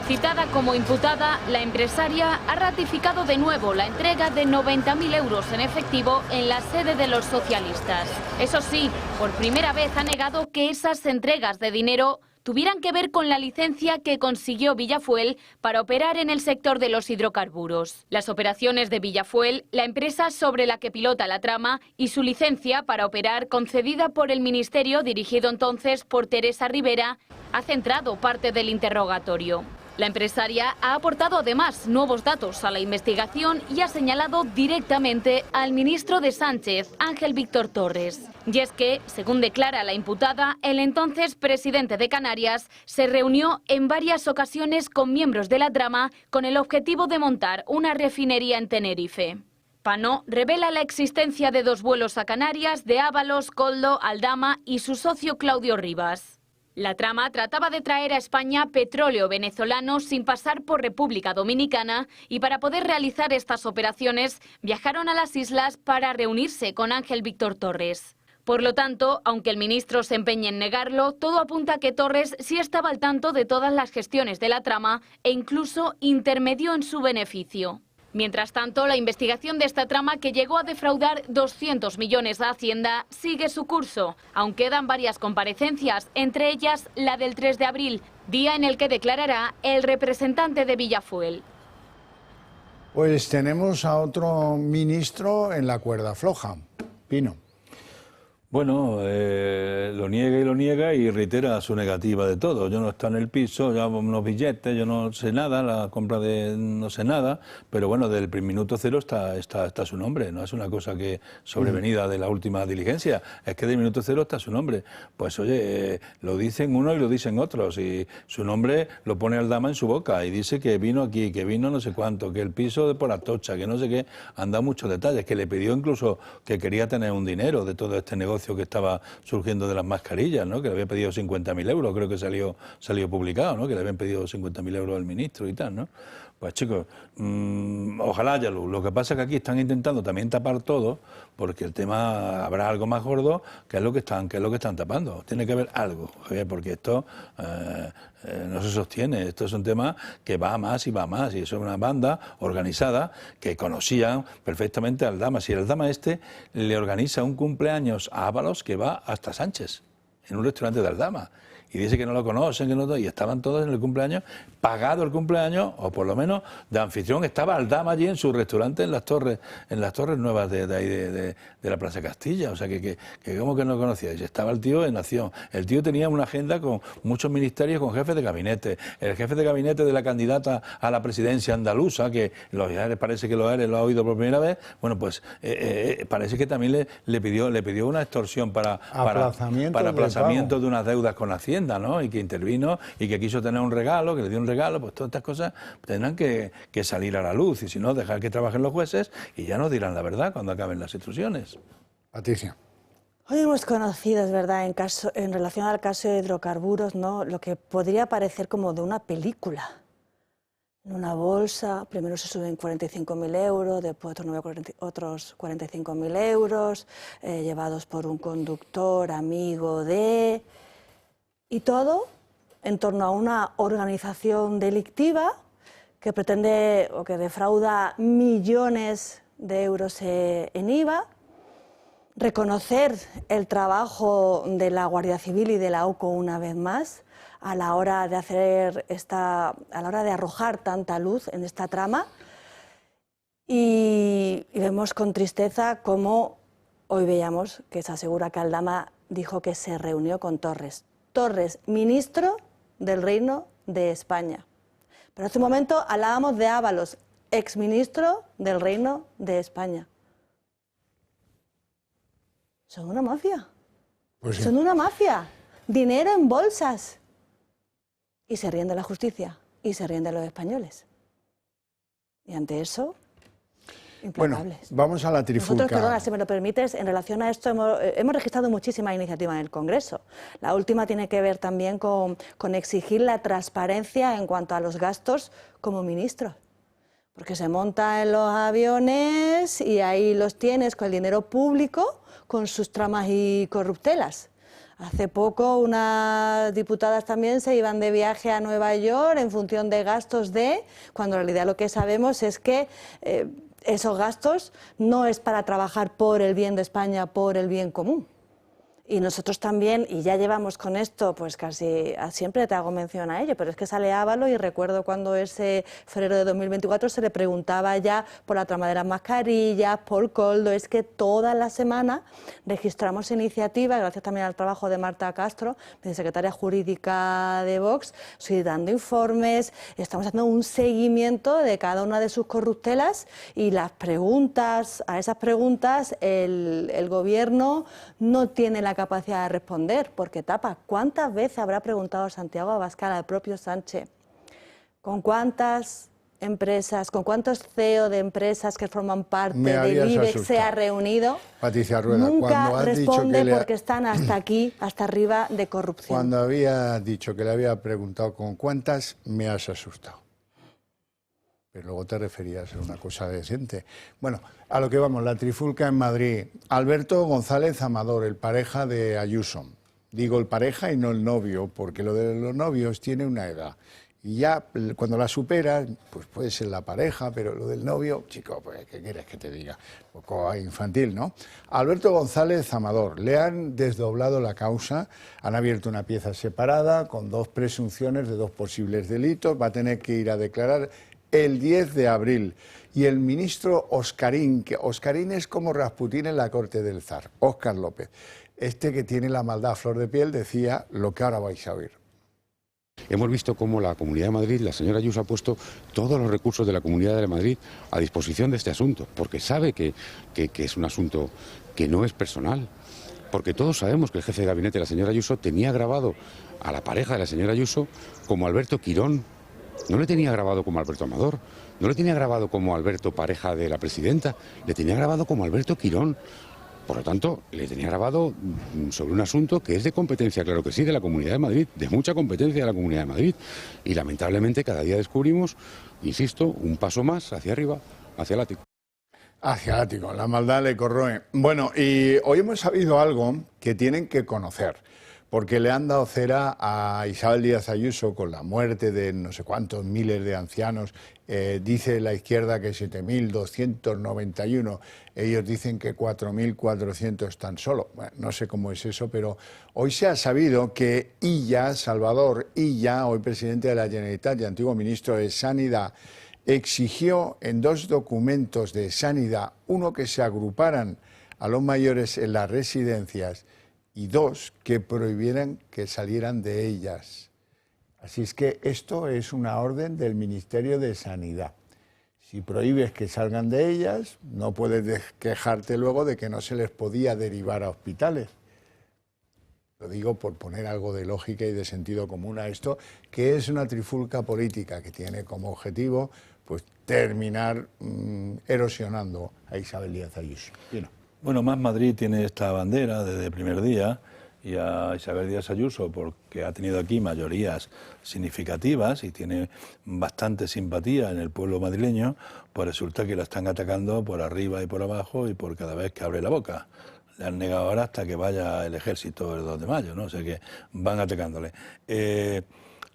Citada como imputada, la empresaria ha ratificado de nuevo la entrega de 90.000 euros en efectivo en la sede de los socialistas. Eso sí, por primera vez ha negado que esas entregas de dinero tuvieran que ver con la licencia que consiguió Villafuel para operar en el sector de los hidrocarburos. Las operaciones de Villafuel, la empresa sobre la que pilota la trama, y su licencia para operar concedida por el Ministerio, dirigido entonces por Teresa Rivera, ha centrado parte del interrogatorio. La empresaria ha aportado además nuevos datos a la investigación y ha señalado directamente al ministro de Sánchez, Ángel Víctor Torres. Y es que, según declara la imputada, el entonces presidente de Canarias se reunió en varias ocasiones con miembros de la trama con el objetivo de montar una refinería en Tenerife. Pano revela la existencia de 2 vuelos a Canarias de Ábalos, Koldo, Aldama y su socio Claudio Rivas. La trama trataba de traer a España petróleo venezolano sin pasar por República Dominicana y para poder realizar estas operaciones viajaron a las islas para reunirse con Ángel Víctor Torres. Por lo tanto, aunque el ministro se empeñe en negarlo, todo apunta a que Torres sí estaba al tanto de todas las gestiones de la trama e incluso intermedió en su beneficio. Mientras tanto, la investigación de esta trama, que llegó a defraudar 200 millones a Hacienda, sigue su curso. Aún quedan varias comparecencias, entre ellas la del 3 de abril, día en el que declarará el representante de Villafuel. Pues tenemos a otro ministro en la cuerda floja, Pino. Bueno, lo niega y reitera su negativa de todo. Yo no estoy en el piso, ya unos billetes, yo no sé nada, la compra de no sé nada, pero bueno, del minuto cero está su nombre, no es una cosa que sobrevenida de la última diligencia, es que del minuto cero está su nombre. Pues oye, lo dicen unos y lo dicen otros, y su nombre lo pone Aldama en su boca y dice que vino aquí, que vino no sé cuánto, que el piso de por Atocha, que no sé qué, han dado muchos detalles, que le pidió incluso que quería tener un dinero de todo este negocio que estaba surgiendo de las mascarillas, ¿no? Que le había pedido 50.000 euros, creo que salió publicado, ¿no? Que le habían pedido 50.000 euros al ministro y tal, ¿no? Pues chicos, ojalá haya luz. Lo que pasa es que aquí están intentando también tapar todo, porque el tema habrá algo más gordo, que es lo que están tapando. Tiene que haber algo, porque esto no se sostiene. Esto es un tema que va más y va más, y eso es una banda organizada que conocían perfectamente a Aldama. Si el Aldama le organiza un cumpleaños a Ábalos que va hasta Sánchez, en un restaurante de Aldama, y dice que no lo conocen, y estaban todos en el cumpleaños, pagado el cumpleaños, o por lo menos de anfitrión estaba Aldama allí en su restaurante en las torres nuevas de la Plaza Castilla. O sea, que como que no conocíais. Estaba el tío en acción. El tío tenía una agenda con muchos ministerios, con jefes de gabinete. El jefe de gabinete de la candidata a la presidencia andaluza, que parece que lo ha oído por primera vez, bueno, pues parece que también le pidió una extorsión para aplazamiento de unas deudas con Hacienda, ¿no? Y que intervino y que quiso tener un regalo, que le dio un regalo. Pues todas estas cosas tendrán que salir a la luz, y si no, dejar que trabajen los jueces y ya nos dirán la verdad cuando acaben las instrucciones. Patricia. Hoy hemos conocido, es verdad, en relación al caso de hidrocarburos, ¿no?, lo que podría parecer como de una película. En una bolsa, primero se suben 45.000 euros, después otros 45.000 euros, llevados por un conductor amigo de... Y todo en torno a una organización delictiva que pretende o que defrauda millones de euros en IVA, reconocer el trabajo de la Guardia Civil y de la OCO una vez más a la hora de arrojar tanta luz en esta trama, y vemos con tristeza cómo hoy veíamos que se asegura que Aldama dijo que se reunió con Torres, ministro del Reino de España. Pero hace un momento hablábamos de Ábalos, exministro del Reino de España. Son una mafia. Pues sí. Son una mafia. Dinero en bolsas. Y se ríen de la justicia. Y se ríen de los españoles. Y ante eso... implacables. Bueno, vamos a la trifulca. Nosotros, perdona, si me lo permites, en relación a esto hemos registrado muchísimas iniciativas en el Congreso. La última tiene que ver también con exigir la transparencia en cuanto a los gastos como ministros. Porque se monta en los aviones y ahí los tienes con el dinero público, con sus tramas y corruptelas. Hace poco unas diputadas también se iban de viaje a Nueva York en función de gastos cuando en realidad lo que sabemos es que... esos gastos no es para trabajar por el bien de España, por el bien común. Y nosotros también, y ya llevamos con esto, pues casi siempre te hago mención a ello, pero es que sale Ábalos y recuerdo cuando ese febrero de 2024 se le preguntaba ya por la trama de las mascarillas, por Coldo. Es que toda la semana registramos iniciativas, gracias también al trabajo de Marta Castro, secretaria jurídica de Vox, dando informes, estamos haciendo un seguimiento de cada una de sus corruptelas, y las preguntas, a esas preguntas el gobierno no tiene la capacidad de responder porque tapa. ¿Cuántas veces habrá preguntado Santiago Abascal al propio Sánchez? ¿Con cuántas empresas, con cuántos CEO de empresas que forman parte del IBEX se ha reunido? Patricia Rueda, nunca responde porque están hasta aquí, hasta arriba de corrupción. Cuando había dicho que le había preguntado con cuántas, me has asustado. Pero luego te referías a una cosa decente. Bueno, a lo que vamos, la trifulca en Madrid. Alberto González Amador, el pareja de Ayuso. Digo el pareja y no el novio, porque lo de los novios tiene una edad. Y ya cuando la superas, pues puede ser la pareja, pero lo del novio, chico, pues ¿qué quieres que te diga? Un poco infantil, ¿no? Alberto González Amador, le han desdoblado la causa, han abierto una pieza separada con dos presunciones de dos posibles delitos, va a tener que ir a declarar el 10 de abril. Y el ministro Oscarín, que Oscarín es como Rasputín en la corte del zar, Óscar López, este que tiene la maldad a flor de piel, decía lo que ahora vais a oír. Hemos visto cómo la Comunidad de Madrid, la señora Ayuso, ha puesto todos los recursos de la Comunidad de Madrid a disposición de este asunto, porque sabe que es un asunto que no es personal. Porque todos sabemos que el jefe de gabinete, la señora Ayuso, tenía grabado a la pareja de la señora Ayuso como Alberto Quirón. No le tenía grabado como Alberto Amador, no le tenía grabado como Alberto, pareja de la presidenta, le tenía grabado como Alberto Quirón. Por lo tanto, le tenía grabado sobre un asunto que es de competencia, claro que sí, de la Comunidad de Madrid, de mucha competencia de la Comunidad de Madrid. Y lamentablemente cada día descubrimos, insisto, un paso más hacia arriba, hacia el ático. Hacia el ático, la maldad le corroe. Bueno, y hoy hemos sabido algo que tienen que conocer, porque le han dado cera a Isabel Díaz Ayuso con la muerte de no sé cuántos miles de ancianos. Dice la izquierda que 7.291, ellos dicen que 4.400 tan solo. Bueno, no sé cómo es eso, pero hoy se ha sabido que Illa, Salvador Illa, hoy presidente de la Generalitat y antiguo ministro de Sanidad, exigió en 2 documentos de sanidad, uno, que se agruparan a los mayores en las residencias y 2, que prohibieran que salieran de ellas. Así es que esto es una orden del Ministerio de Sanidad. Si prohíbes que salgan de ellas, no puedes quejarte luego de que no se les podía derivar a hospitales. Lo digo por poner algo de lógica y de sentido común a esto, que es una trifulca política que tiene como objetivo pues terminar erosionando a Isabel Díaz Ayuso. Bueno, Más Madrid tiene esta bandera desde el primer día, y a Isabel Díaz Ayuso porque ha tenido aquí mayorías significativas y tiene bastante simpatía en el pueblo madrileño, pues resulta que la están atacando por arriba y por abajo y por cada vez que abre la boca. Le han negado ahora hasta que vaya el ejército el 2 de mayo, ¿no? O sea que van atacándole.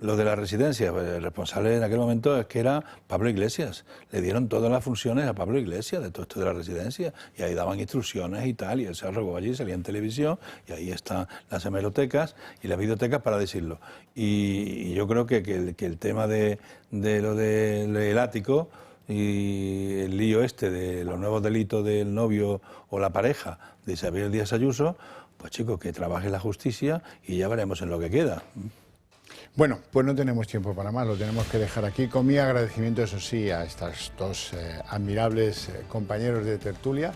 Lo de la residencia, pues el responsable en aquel momento es que era Pablo Iglesias. Le dieron todas las funciones a Pablo Iglesias de todo esto de la residencia y ahí daban instrucciones y tal, y él se arrogó allí, salía en televisión y ahí están las hemerotecas y las videotecas para decirlo. Y yo creo que el tema de lo del ático y el lío este de los nuevos delitos del novio o la pareja de Isabel Díaz Ayuso, pues chicos, que trabaje la justicia y ya veremos en lo que queda. Bueno, pues no tenemos tiempo para más, lo tenemos que dejar aquí. Con mi agradecimiento, eso sí, a estos 2 admirables compañeros de tertulia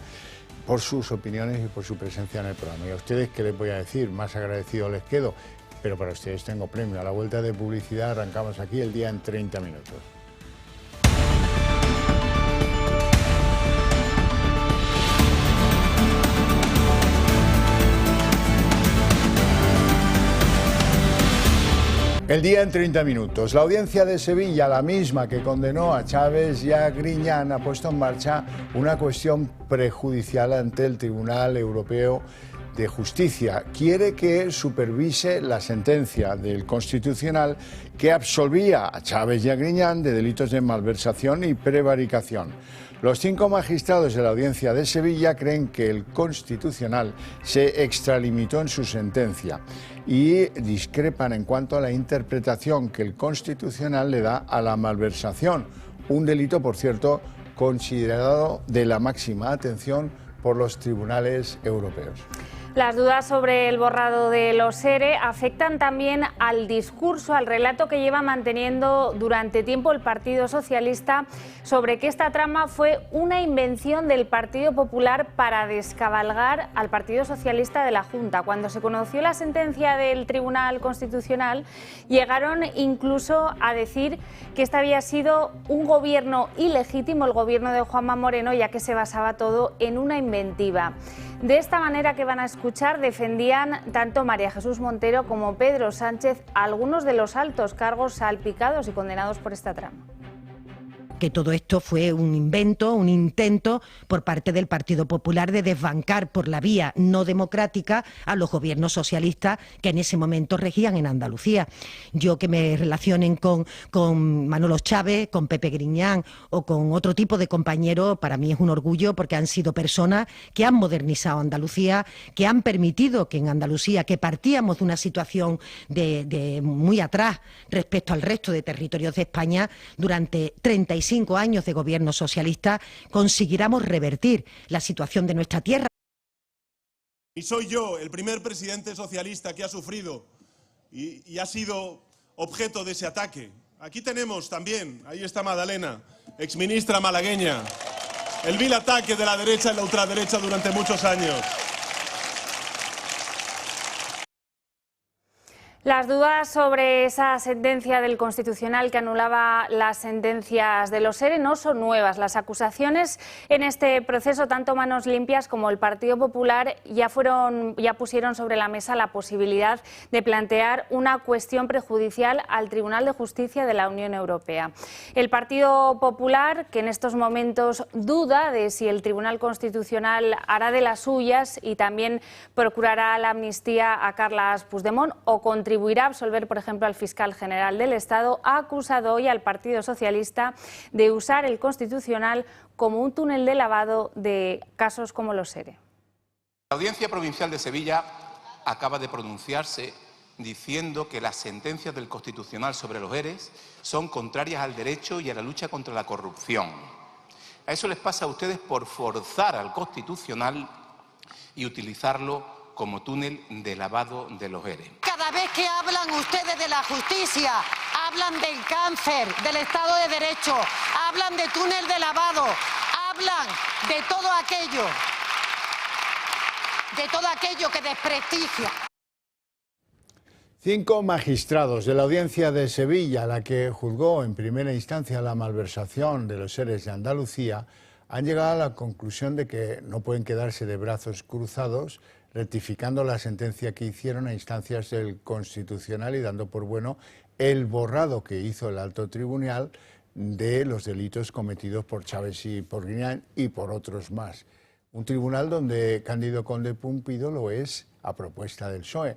por sus opiniones y por su presencia en el programa. Y a ustedes, ¿qué les voy a decir? Más agradecido les quedo, pero para ustedes tengo premio. A la vuelta de publicidad arrancamos aquí el día en 30 minutos. El día en 30 minutos. La audiencia de Sevilla, la misma que condenó a Chávez y a Griñán, ha puesto en marcha una cuestión prejudicial ante el Tribunal Europeo de Justicia. Quiere que supervise la sentencia del Constitucional que absolvía a Chávez y a Griñán de delitos de malversación y prevaricación. Los 5 magistrados de la Audiencia de Sevilla creen que el Constitucional se extralimitó en su sentencia y discrepan en cuanto a la interpretación que el Constitucional le da a la malversación, un delito, por cierto, considerado de la máxima atención por los tribunales europeos. Las dudas sobre el borrado de los ERE afectan también al discurso, al relato que lleva manteniendo durante tiempo el Partido Socialista sobre que esta trama fue una invención del Partido Popular para descabalgar al Partido Socialista de la Junta. Cuando se conoció la sentencia del Tribunal Constitucional, llegaron incluso a decir que este había sido un gobierno ilegítimo, el gobierno de Juanma Moreno, ya que se basaba todo en una inventiva. De esta manera que van a escuchar, defendían tanto María Jesús Montero como Pedro Sánchez algunos de los altos cargos salpicados y condenados por esta trama. Que todo esto fue un invento, un intento por parte del Partido Popular de desbancar por la vía no democrática a los gobiernos socialistas que en ese momento regían en Andalucía. Yo que me relacionen con Manolo Chávez, con Pepe Griñán o con otro tipo de compañeros, para mí es un orgullo porque han sido personas que han modernizado Andalucía, que han permitido que en Andalucía, que partíamos de una situación de muy atrás respecto al resto de territorios de España, durante 37 5 años de gobierno socialista consiguiéramos revertir la situación de nuestra tierra. Y soy yo el primer presidente socialista que ha sufrido y ha sido objeto de ese ataque. Aquí tenemos también, ahí está Madalena, exministra malagueña, el vil ataque de la derecha y la ultraderecha durante muchos años. Las dudas sobre esa sentencia del Constitucional que anulaba las sentencias de los ERE no son nuevas. Las acusaciones en este proceso, tanto Manos Limpias como el Partido Popular, ya pusieron sobre la mesa la posibilidad de plantear una cuestión prejudicial al Tribunal de Justicia de la Unión Europea. El Partido Popular, que en estos momentos duda de si el Tribunal Constitucional hará de las suyas y también procurará la amnistía a Carles Puigdemont o contribuirá a absolver, por ejemplo, al fiscal general del Estado, ha acusado hoy al Partido Socialista de usar el Constitucional como un túnel de lavado de casos como los ERE. La Audiencia Provincial de Sevilla acaba de pronunciarse diciendo que las sentencias del Constitucional sobre los ERE son contrarias al derecho y a la lucha contra la corrupción. A eso les pasa a ustedes por forzar al Constitucional y utilizarlo como túnel de lavado de los ERE. Cada vez que hablan ustedes de la justicia, hablan del cáncer, del Estado de Derecho, hablan de túnel de lavado, hablan de todo aquello que desprestigia. 5 magistrados de la Audiencia de Sevilla, la que juzgó en primera instancia la malversación de los ERE de Andalucía, han llegado a la conclusión de que no pueden quedarse de brazos cruzados, rectificando la sentencia que hicieron a instancias del Constitucional y dando por bueno el borrado que hizo el alto tribunal de los delitos cometidos por Chávez y por Griñán y por otros más. Un tribunal donde Cándido Conde Pumpido lo es a propuesta del PSOE.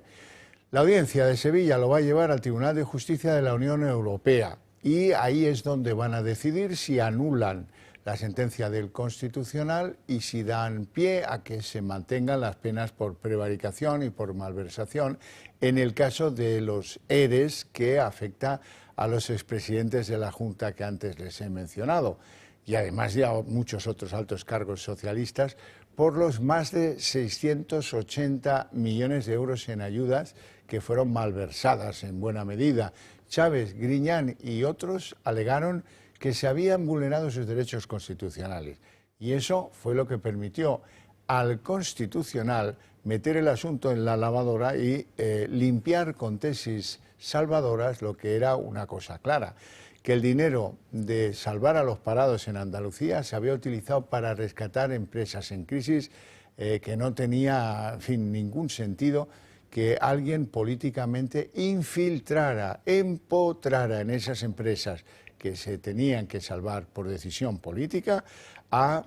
La Audiencia de Sevilla lo va a llevar al Tribunal de Justicia de la Unión Europea y ahí es donde van a decidir si anulan la sentencia del Constitucional y si dan pie a que se mantengan las penas por prevaricación y por malversación en el caso de los ERES que afecta a los expresidentes de la Junta que antes les he mencionado y además ya muchos otros altos cargos socialistas por los más de 680 millones de euros en ayudas que fueron malversadas en buena medida. Chávez, Griñán y otros alegaron que se habían vulnerado sus derechos constitucionales. Y eso fue lo que permitió al Constitucional meter el asunto en la lavadora y limpiar con tesis salvadoras lo que era una cosa clara, que el dinero de salvar a los parados en Andalucía se había utilizado para rescatar empresas en crisis, que no tenía, en fin, ningún sentido que alguien políticamente infiltrara, empotrara en esas empresas que se tenían que salvar por decisión política a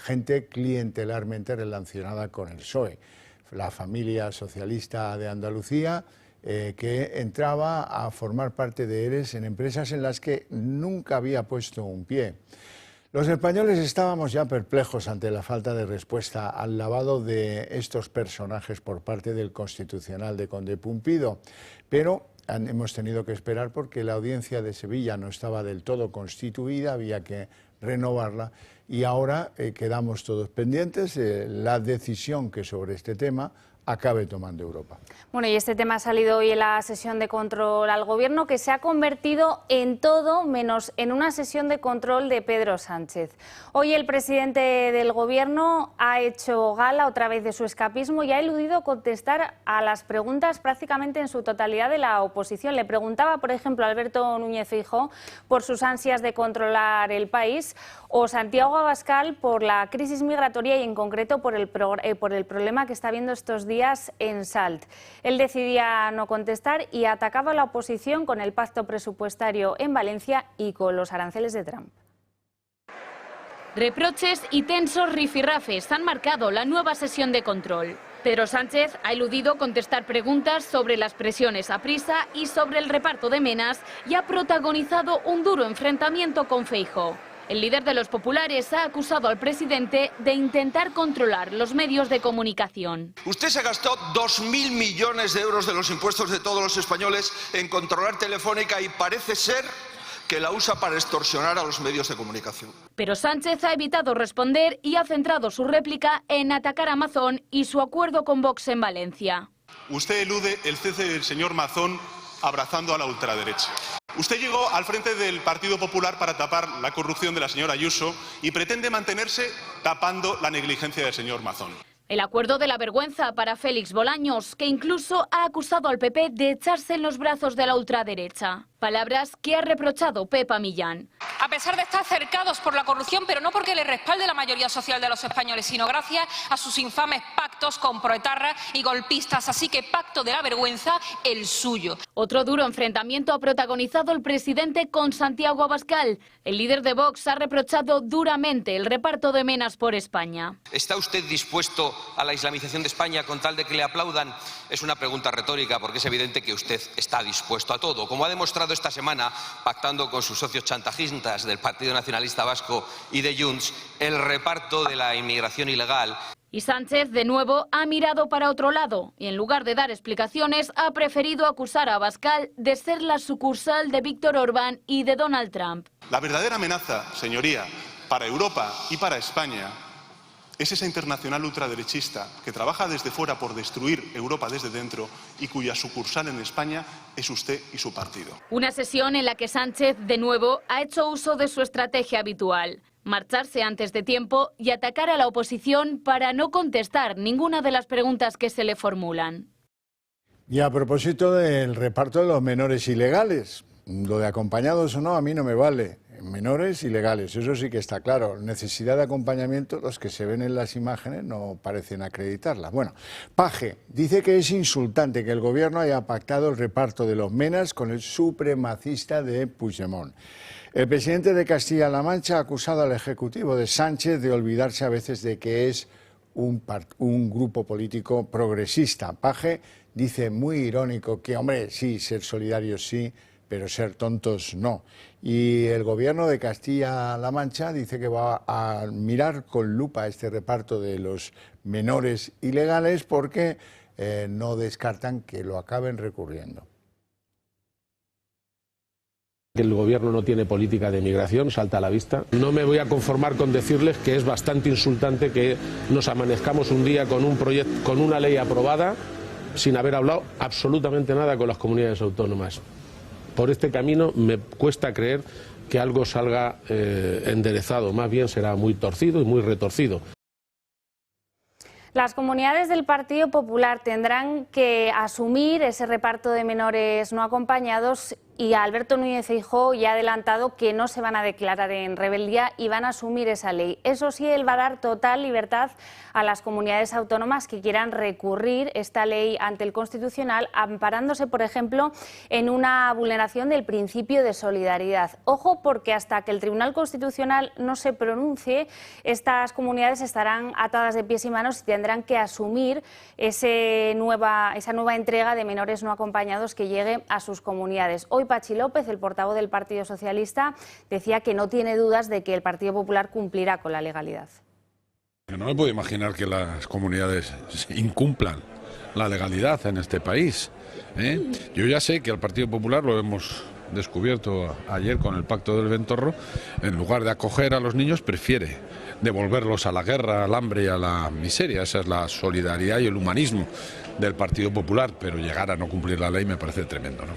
gente clientelarmente relacionada con el PSOE. La familia socialista de Andalucía que entraba a formar parte de ERES en empresas en las que nunca había puesto un pie. Los españoles estábamos ya perplejos ante la falta de respuesta al lavado de estos personajes por parte del Constitucional de Conde Pumpido, pero hemos tenido que esperar porque la Audiencia de Sevilla no estaba del todo constituida, había que renovarla y ahora quedamos todos pendientes de la decisión que sobre este tema acabe tomando Europa. Bueno, y este tema ha salido hoy en la sesión de control al Gobierno, que se ha convertido en todo menos en una sesión de control de Pedro Sánchez. Hoy el presidente del Gobierno ha hecho gala otra vez de su escapismo y ha eludido contestar a las preguntas prácticamente en su totalidad de la oposición. Le preguntaba, por ejemplo, a Alberto Núñez Feijóo por sus ansias de controlar el país o Santiago Abascal por la crisis migratoria y en concreto por el problema que está habiendo estos días en Salt. Él decidía no contestar y atacaba a la oposición con el pacto presupuestario en Valencia y con los aranceles de Trump. Reproches y tensos rifirrafes han marcado la nueva sesión de control. Pedro Sánchez ha eludido contestar preguntas sobre las presiones a prisa y sobre el reparto de menas y ha protagonizado un duro enfrentamiento con Feijóo. El líder de los populares ha acusado al presidente de intentar controlar los medios de comunicación. Usted se gastó 2.000 millones de euros de los impuestos de todos los españoles en controlar Telefónica y parece ser que la usa para extorsionar a los medios de comunicación. Pero Sánchez ha evitado responder y ha centrado su réplica en atacar a Mazón y su acuerdo con Vox en Valencia. Usted elude el cese del señor Mazón abrazando a la ultraderecha. Usted llegó al frente del Partido Popular para tapar la corrupción de la señora Ayuso y pretende mantenerse tapando la negligencia del señor Mazón. El acuerdo de la vergüenza para Félix Bolaños, que incluso ha acusado al PP de echarse en los brazos de la ultraderecha. Palabras que ha reprochado Pepa Millán. A pesar de estar cercados por la corrupción, pero no porque le respalde la mayoría social de los españoles, sino gracias a sus infames pactos con proetarras y golpistas. Así que pacto de la vergüenza, el suyo. Otro duro enfrentamiento ha protagonizado el presidente con Santiago Abascal. El líder de Vox ha reprochado duramente el reparto de menas por España. ¿Está usted dispuesto a la islamización de España con tal de que le aplaudan? Es una pregunta retórica porque es evidente que usted está dispuesto a todo, como ha demostrado esta semana pactando con sus socios chantajistas del Partido Nacionalista Vasco y de Junts el reparto de la inmigración ilegal. Y Sánchez, de nuevo, ha mirado para otro lado y en lugar de dar explicaciones ha preferido acusar a Abascal de ser la sucursal de Víctor Orbán y de Donald Trump. La verdadera amenaza, señoría, para Europa y para España es esa internacional ultraderechista que trabaja desde fuera por destruir Europa desde dentro y cuya sucursal en España es usted y su partido. Una sesión en la que Sánchez, de nuevo, ha hecho uso de su estrategia habitual. Marcharse antes de tiempo y atacar a la oposición para no contestar ninguna de las preguntas que se le formulan. Y a propósito del reparto de los menores ilegales, lo de acompañados o no, a mí no me vale. Menores ilegales, eso sí que está claro. Necesidad de acompañamiento, los que se ven en las imágenes no parecen acreditarla. Bueno, Paje dice que es insultante que el gobierno haya pactado el reparto de los menas con el supremacista de Puigdemont. El presidente de Castilla-La Mancha ha acusado al Ejecutivo de Sánchez de olvidarse a veces de que es un grupo político progresista. Paje dice muy irónico que, hombre, sí, ser solidarios sí, pero ser tontos no. Y el gobierno de Castilla-La Mancha dice que va a mirar con lupa este reparto de los menores ilegales porque no descartan que lo acaben recurriendo. El gobierno no tiene política de migración, salta a la vista. No me voy a conformar con decirles que es bastante insultante que nos amanezcamos un día con un proyecto, con una ley aprobada sin haber hablado absolutamente nada con las comunidades autónomas. Por este camino me cuesta creer que algo salga enderezado, más bien será muy torcido y muy retorcido. Las comunidades del Partido Popular tendrán que asumir ese reparto de menores no acompañados y Alberto Núñez Feijóo ya ha adelantado que no se van a declarar en rebeldía y van a asumir esa ley. Eso sí, él va a dar total libertad a las comunidades autónomas que quieran recurrir esta ley ante el Constitucional, amparándose, por ejemplo, en una vulneración del principio de solidaridad. Ojo, porque hasta que el Tribunal Constitucional no se pronuncie, estas comunidades estarán atadas de pies y manos y tendrán que asumir esa nueva entrega de menores no acompañados que llegue a sus comunidades. Hoy Pachi López, el portavoz del Partido Socialista, decía que no tiene dudas de que el Partido Popular cumplirá con la legalidad. No me puedo imaginar que las comunidades incumplan la legalidad en este país. Yo ya sé que al Partido Popular, lo hemos descubierto ayer con el Pacto del Ventorro, en lugar de acoger a los niños prefiere devolverlos a la guerra, al hambre y a la miseria. Esa es la solidaridad y el humanismo del Partido Popular, pero llegar a no cumplir la ley me parece tremendo, ¿no?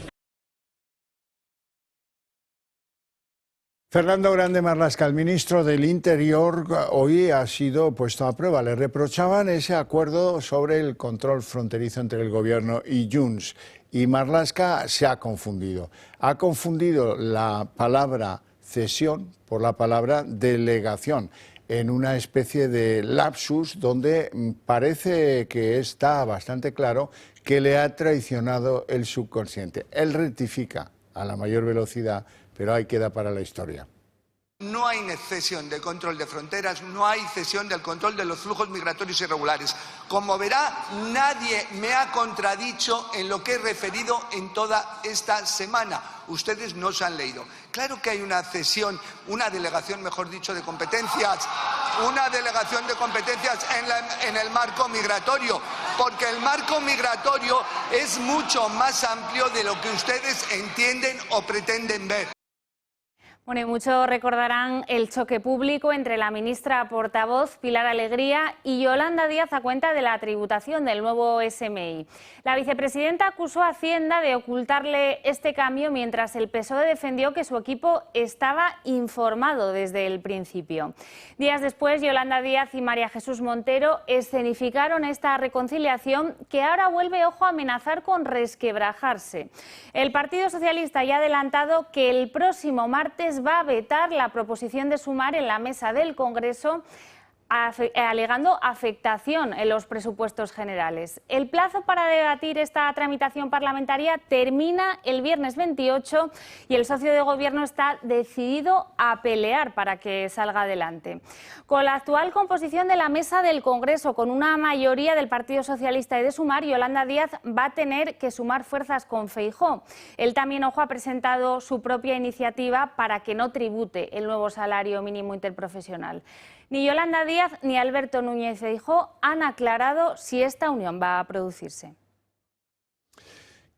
Fernando Grande Marlaska, el ministro del Interior, hoy ha sido puesto a prueba. Le reprochaban ese acuerdo sobre el control fronterizo entre el Gobierno y Junts. Y Marlaska se ha confundido. Ha confundido la palabra cesión por la palabra delegación, en una especie de lapsus donde parece que está bastante claro que le ha traicionado el subconsciente. Él rectifica a la mayor velocidad, pero ahí queda para la historia. No hay cesión de control de fronteras, no hay cesión del control de los flujos migratorios irregulares. Como verá, nadie me ha contradicho en lo que he referido en toda esta semana. Ustedes no se han leído. Claro que hay una cesión, una delegación, mejor dicho, de competencias, una delegación de competencias en el marco migratorio, porque el marco migratorio es mucho más amplio de lo que ustedes entienden o pretenden ver. Bueno, y muchos recordarán el choque público entre la ministra portavoz Pilar Alegría y Yolanda Díaz a cuenta de la tributación del nuevo SMI. La vicepresidenta acusó a Hacienda de ocultarle este cambio mientras el PSOE defendió que su equipo estaba informado desde el principio. Días después, Yolanda Díaz y María Jesús Montero escenificaron esta reconciliación que ahora vuelve, ojo, a amenazar con resquebrajarse. El Partido Socialista ya ha adelantado que el próximo martes va a vetar la proposición de sumar en la mesa del Congreso, alegando afectación en los presupuestos generales. El plazo para debatir esta tramitación parlamentaria termina el viernes 28 y el socio de gobierno está decidido a pelear para que salga adelante. Con la actual composición de la mesa del Congreso, con una mayoría del Partido Socialista y de Sumar, Yolanda Díaz va a tener que sumar fuerzas con Feijóo. Él también, ojo, ha presentado su propia iniciativa para que no tribute el nuevo salario mínimo interprofesional. Ni Yolanda Díaz ni Alberto Núñez Feijóo han aclarado si esta unión va a producirse.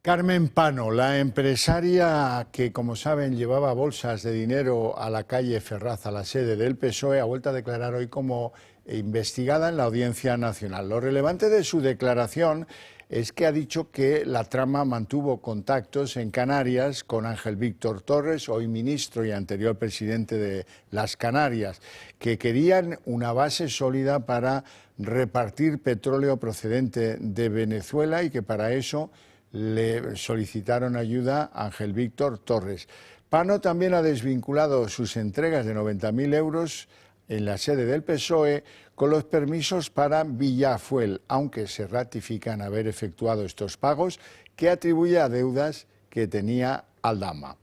Carmen Pano, la empresaria que, como saben, llevaba bolsas de dinero a la calle Ferraz, a la sede del PSOE, ha vuelto a declarar hoy como investigada en la Audiencia Nacional. Lo relevante de su declaración es que ha dicho que la trama mantuvo contactos en Canarias con Ángel Víctor Torres, hoy ministro y anterior presidente de las Canarias, que querían una base sólida para repartir petróleo procedente de Venezuela y que para eso le solicitaron ayuda a Ángel Víctor Torres. Pano también ha desvinculado sus entregas de 90.000 euros en la sede del PSOE con los permisos para Villafuel, aunque se ratifican haber efectuado estos pagos que atribuye a deudas que tenía Aldama.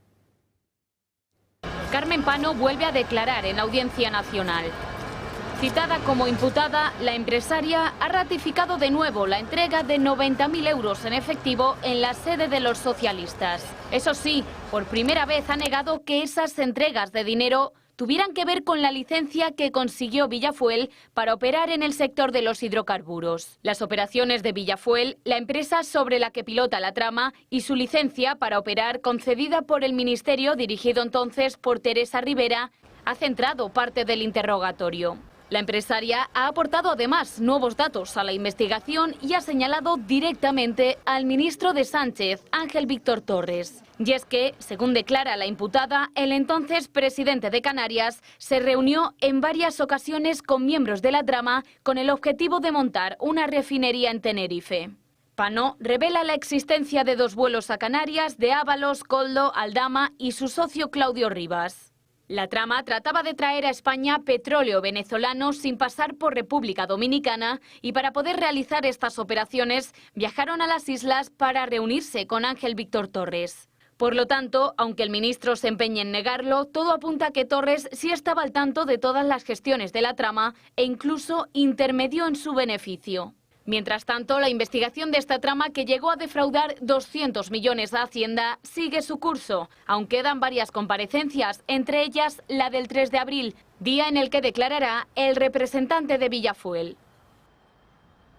Carmen Pano vuelve a declarar en Audiencia Nacional. Citada como imputada, la empresaria ha ratificado de nuevo la entrega de 90.000 euros en efectivo en la sede de los socialistas. Eso sí, por primera vez ha negado que esas entregas de dinero tuvieran que ver con la licencia que consiguió Villafuel para operar en el sector de los hidrocarburos. Las operaciones de Villafuel, la empresa sobre la que pilota la trama, y su licencia para operar concedida por el Ministerio, dirigido entonces por Teresa Rivera, ha centrado parte del interrogatorio. La empresaria ha aportado además nuevos datos a la investigación y ha señalado directamente al ministro de Sánchez, Ángel Víctor Torres. Y es que, según declara la imputada, el entonces presidente de Canarias se reunió en varias ocasiones con miembros de la trama con el objetivo de montar una refinería en Tenerife. Pano revela la existencia de 2 vuelos a Canarias de Ábalos, Koldo, Aldama y su socio Claudio Rivas. La trama trataba de traer a España petróleo venezolano sin pasar por República Dominicana y para poder realizar estas operaciones viajaron a las islas para reunirse con Ángel Víctor Torres. Por lo tanto, aunque el ministro se empeñe en negarlo, todo apunta a que Torres sí estaba al tanto de todas las gestiones de la trama e incluso intermedió en su beneficio. Mientras tanto, la investigación de esta trama, que llegó a defraudar 200 millones a Hacienda, sigue su curso. Aún quedan varias comparecencias, entre ellas la del 3 de abril, día en el que declarará el representante de Villafuel.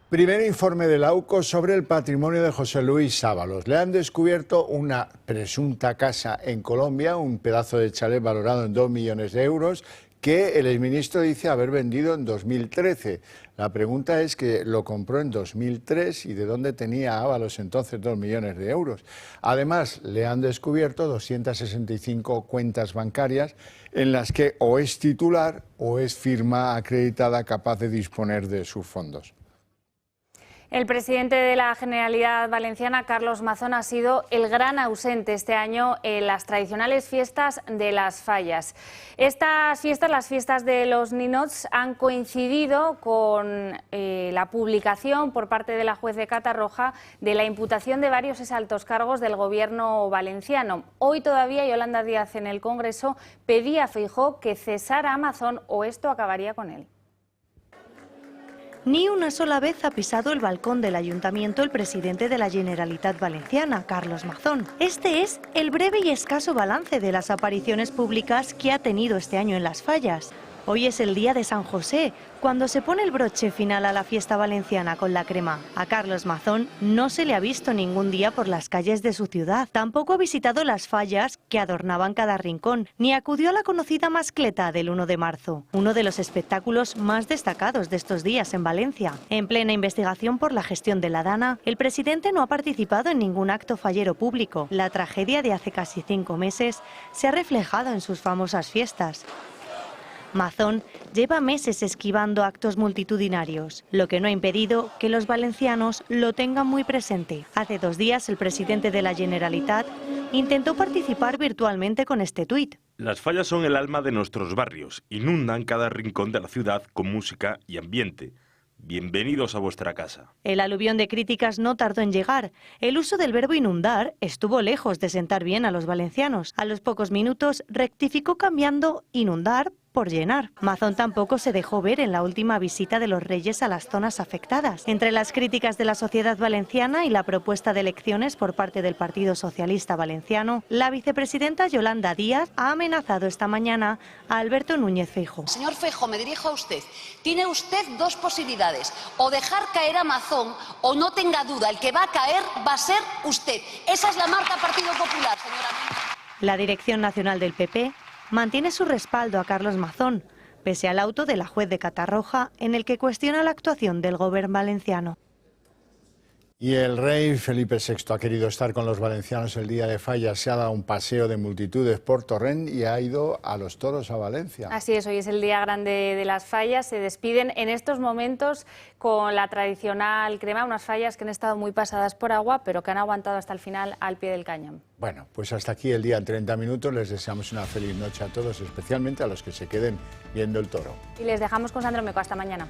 Primer informe de la UCO sobre el patrimonio de José Luis Ábalos. Le han descubierto una presunta casa en Colombia, un pedazo de chalet valorado en 2 millones de euros, que el exministro dice haber vendido en 2013. La pregunta es que lo compró en 2003 y de dónde tenía Ábalos entonces 2 millones de euros. Además, le han descubierto 265 cuentas bancarias en las que o es titular o es firma acreditada capaz de disponer de sus fondos. El presidente de la Generalidad Valenciana, Carlos Mazón, ha sido el gran ausente este año en las tradicionales fiestas de las Fallas. Estas fiestas, las fiestas de los ninots, han coincidido con la publicación por parte de la juez de Catarroja de la imputación de varios exaltos cargos del gobierno valenciano. Hoy todavía Yolanda Díaz en el Congreso pedía a Feijóo que cesara a Mazón o esto acabaría con él. Ni una sola vez ha pisado el balcón del Ayuntamiento el presidente de la Generalitat Valenciana, Carlos Mazón. Este es el breve y escaso balance de las apariciones públicas que ha tenido este año en las Fallas. Hoy es el día de San José, cuando se pone el broche final a la fiesta valenciana con la crema. A Carlos Mazón no se le ha visto ningún día por las calles de su ciudad. Tampoco ha visitado las fallas que adornaban cada rincón, ni acudió a la conocida mascleta del 1 de marzo, uno de los espectáculos más destacados de estos días en Valencia. En plena investigación por la gestión de la Dana, el presidente no ha participado en ningún acto fallero público. La tragedia de hace casi 5 meses se ha reflejado en sus famosas fiestas. Mazón lleva meses esquivando actos multitudinarios, lo que no ha impedido que los valencianos lo tengan muy presente. Hace 2 días el presidente de la Generalitat intentó participar virtualmente con este tuit. Las fallas son el alma de nuestros barrios, inundan cada rincón de la ciudad con música y ambiente. Bienvenidos a vuestra casa. El aluvión de críticas no tardó en llegar. El uso del verbo inundar estuvo lejos de sentar bien a los valencianos. A los pocos minutos rectificó cambiando inundar por llenar. Mazón tampoco se dejó ver en la última visita de los Reyes a las zonas afectadas. Entre las críticas de la sociedad valenciana y la propuesta de elecciones por parte del Partido Socialista Valenciano, la vicepresidenta Yolanda Díaz ha amenazado esta mañana a Alberto Núñez Feijóo. Señor Feijóo, me dirijo a usted. Tiene usted 2 posibilidades, o dejar caer a Mazón o no tenga duda, el que va a caer va a ser usted. Esa es la marca Partido Popular, señora. La dirección nacional del PP mantiene su respaldo a Carlos Mazón, pese al auto de la juez de Catarroja en el que cuestiona la actuación del gobierno valenciano. Y el rey Felipe VI ha querido estar con los valencianos el día de Fallas, se ha dado un paseo de multitudes por Torrent y ha ido a los toros a Valencia. Así es, hoy es el día grande de las fallas, se despiden en estos momentos con la tradicional crema, unas fallas que han estado muy pasadas por agua, pero que han aguantado hasta el final al pie del cañón. Bueno, pues hasta aquí el día en 30 minutos, les deseamos una feliz noche a todos, especialmente a los que se queden viendo el toro. Y les dejamos con Sandro Meco, hasta mañana.